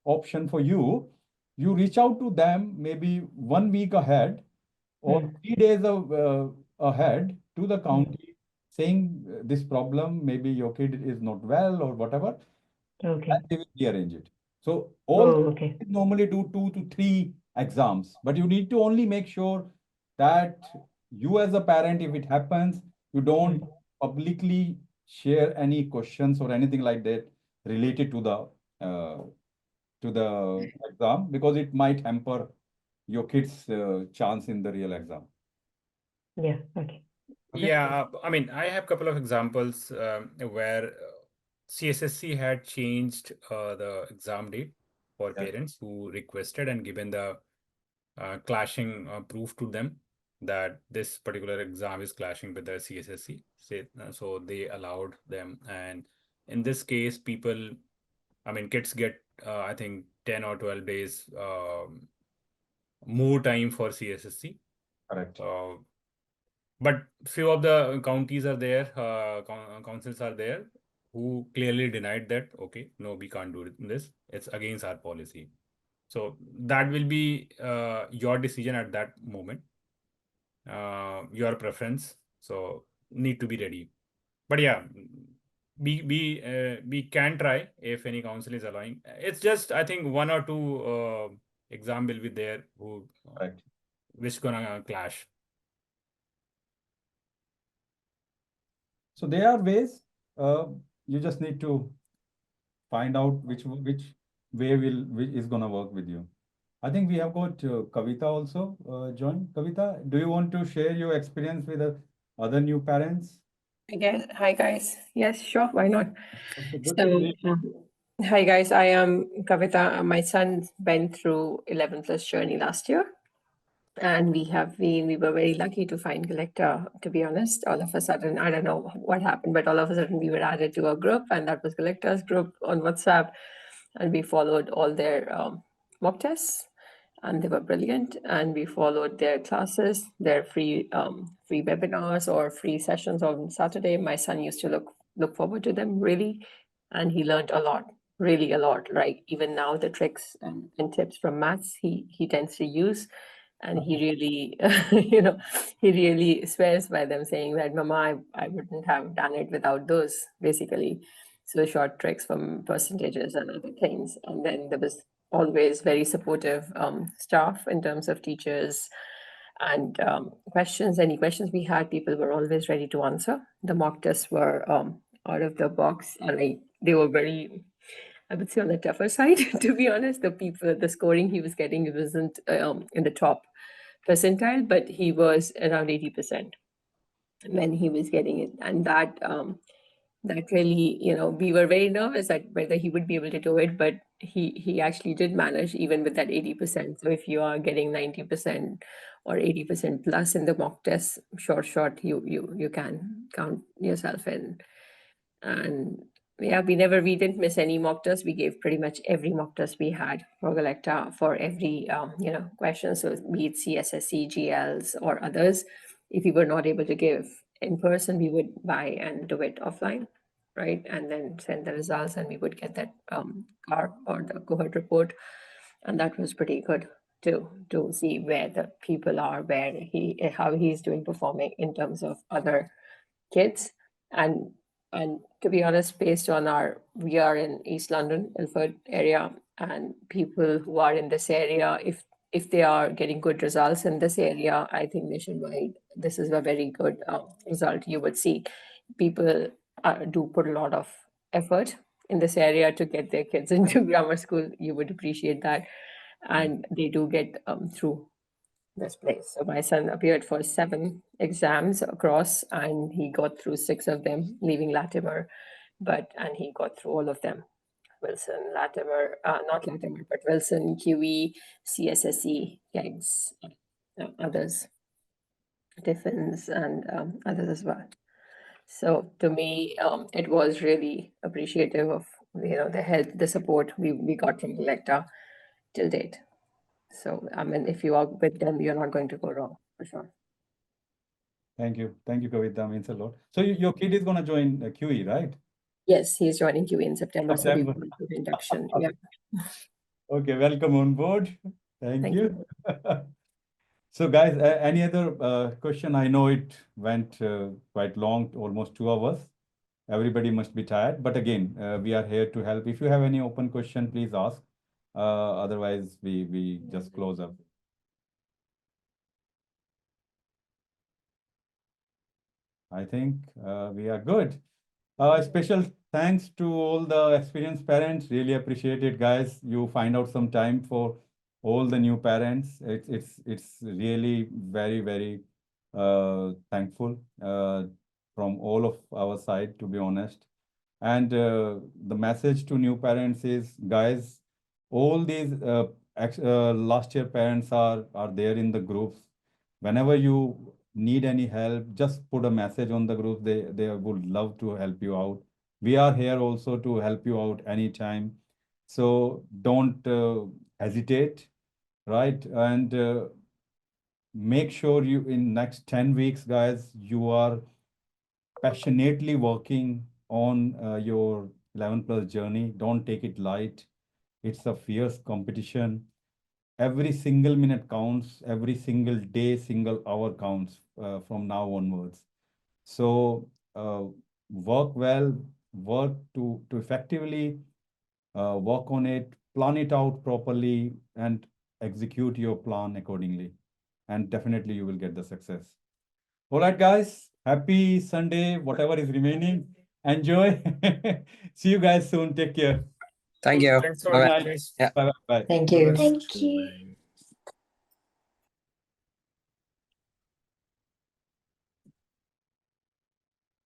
Speaker 1: option for you, you reach out to them maybe 1 week ahead or 3 days ahead to the county, saying this problem, maybe your kid is not well or whatever,
Speaker 11: Okay.
Speaker 1: and they will rearrange it. So all
Speaker 11: Okay.
Speaker 1: normally do 2 to 3 exams, but you need to only make sure that you as a parent, if it happens, you don't publicly share any questions or anything like that related to the exam, because it might hamper your kid's chance in the real exam.
Speaker 11: Yeah. Okay.
Speaker 1: Okay.
Speaker 12: Yeah, I mean, I have a couple of examples where CSSC had changed the exam date for parents who requested and given the clashing proof to them that this particular exam is clashing with the CSSC. So they allowed them. And in this case, people, I mean, kids get, I think, 10 or 12 days more time for CSSC.
Speaker 1: Correct.
Speaker 12: But few of the counties are there, councils are there who clearly denied that, okay, no, we can't do this. It's against our policy. So that will be your decision at that moment, your preference. So need to be ready. But yeah, we can try if any council is allowing. It's just, I think, one or two exam will be there who
Speaker 1: Correct.
Speaker 12: which gonna clash.
Speaker 1: So there are ways. You just need to find out which way is gonna work with you. I think we have got Kavita also join. Kavita, do you want to share your experience with other new parents?
Speaker 13: Again, hi guys. Yes, sure, why not?
Speaker 1: Okay, good
Speaker 13: So,
Speaker 1: to meet you.
Speaker 13: hi guys, I am Kavita. My son went through 11 plus journey last year, and we were very lucky to find Glecta. To be honest, all of a sudden, I don't know what happened, but all of a sudden we were added to a group, and that was Glecta's group on WhatsApp, and we followed all their mock tests, and they were brilliant. And we followed their classes, their free webinars or free sessions on Saturday. My son used to look forward to them really, and he learned a lot, really a lot. Like even now, the tricks and tips from maths he tends to use, and he really, he really swears by them, saying that, "Mama, I wouldn't have done it without those." Basically, so short tricks from percentages and other things. And then there was always very supportive staff in terms of teachers and questions. Any questions we had, people were always ready to answer. The mock tests were out of the box, and they were very, I would say, on the tougher side. To be honest, the scoring he was getting, it wasn't in the top percentile, but he was around 80% when he was getting it, and that really, we were very nervous that whether he would be able to do it, but he actually did manage even with that 80%. So if you are getting 90% or 80% plus in the mock test, short, you can count yourself in. And yeah, we didn't miss any mock tests. We gave pretty much every mock test we had for Glecta for every question. So be it CSSC, GLs or others. If we were not able to give in person, we would buy and do it offline, right? And then send the results, and we would get that CAR or the cohort report, and that was pretty good. to see where the people are, how he's doing performing in terms of other kids. And to be honest, based on we are in East London, Ilford area, and people who are in this area, if they are getting good results in this area, I think nationwide, this is a very good result. You would see people do put a lot of effort in this area to get their kids into grammar school. You would appreciate that. And they do get through this place. So my son appeared for 7 exams across, and he got through 6 of them, leaving Latimer, and he got through all of them. Wilson, Latimer, not Latimer, but Wilson, QE, CSSE, KEGS, others, Tiffins, and others as well. So to me, it was really appreciative of the help, the support we got from Glecta till date. So I mean, if you are with them, you're not going to go wrong for sure.
Speaker 1: Thank you, Kavita. Means a lot. So your kid is gonna join QE, right?
Speaker 13: Yes, he's joining QE in September. So we
Speaker 1: September.
Speaker 13: will do the induction. Yeah.
Speaker 1: Okay, welcome on board. Thank
Speaker 13: Thank
Speaker 1: you. So guys, any other question? I know it went quite long, almost 2 hours. Everybody must be tired, but again, we are here to help. If you have any open question, please ask. Otherwise, we just close up. I think we are good. Special thanks to all the experienced parents. Really appreciate it, guys. You find out some time for all the new parents. It's really very thankful from all of our side, to be honest. And the message to new parents is, guys, all these last year parents are there in the groups. Whenever you need any help, just put a message on the group. They would love to help you out. We are here also to help you out anytime. So don't hesitate, right? And make sure you in next 10 weeks, guys, you are passionately working on your 11 plus journey. Don't take it light. It's a fierce competition. Every single minute counts, every single day, single hour counts from now onwards. So work well, work to effectively work on it, plan it out properly, and execute your plan accordingly. And definitely you will get the success. All right, guys. Happy Sunday, whatever is remaining. Enjoy. See you guys soon. Take care.
Speaker 14: Thank you.
Speaker 12: Thanks for
Speaker 1: Good
Speaker 12: the
Speaker 1: night.
Speaker 12: advice.
Speaker 14: Yeah.
Speaker 1: Bye bye.
Speaker 11: Thank
Speaker 12: All the
Speaker 11: you.
Speaker 12: best.
Speaker 2: Thank you.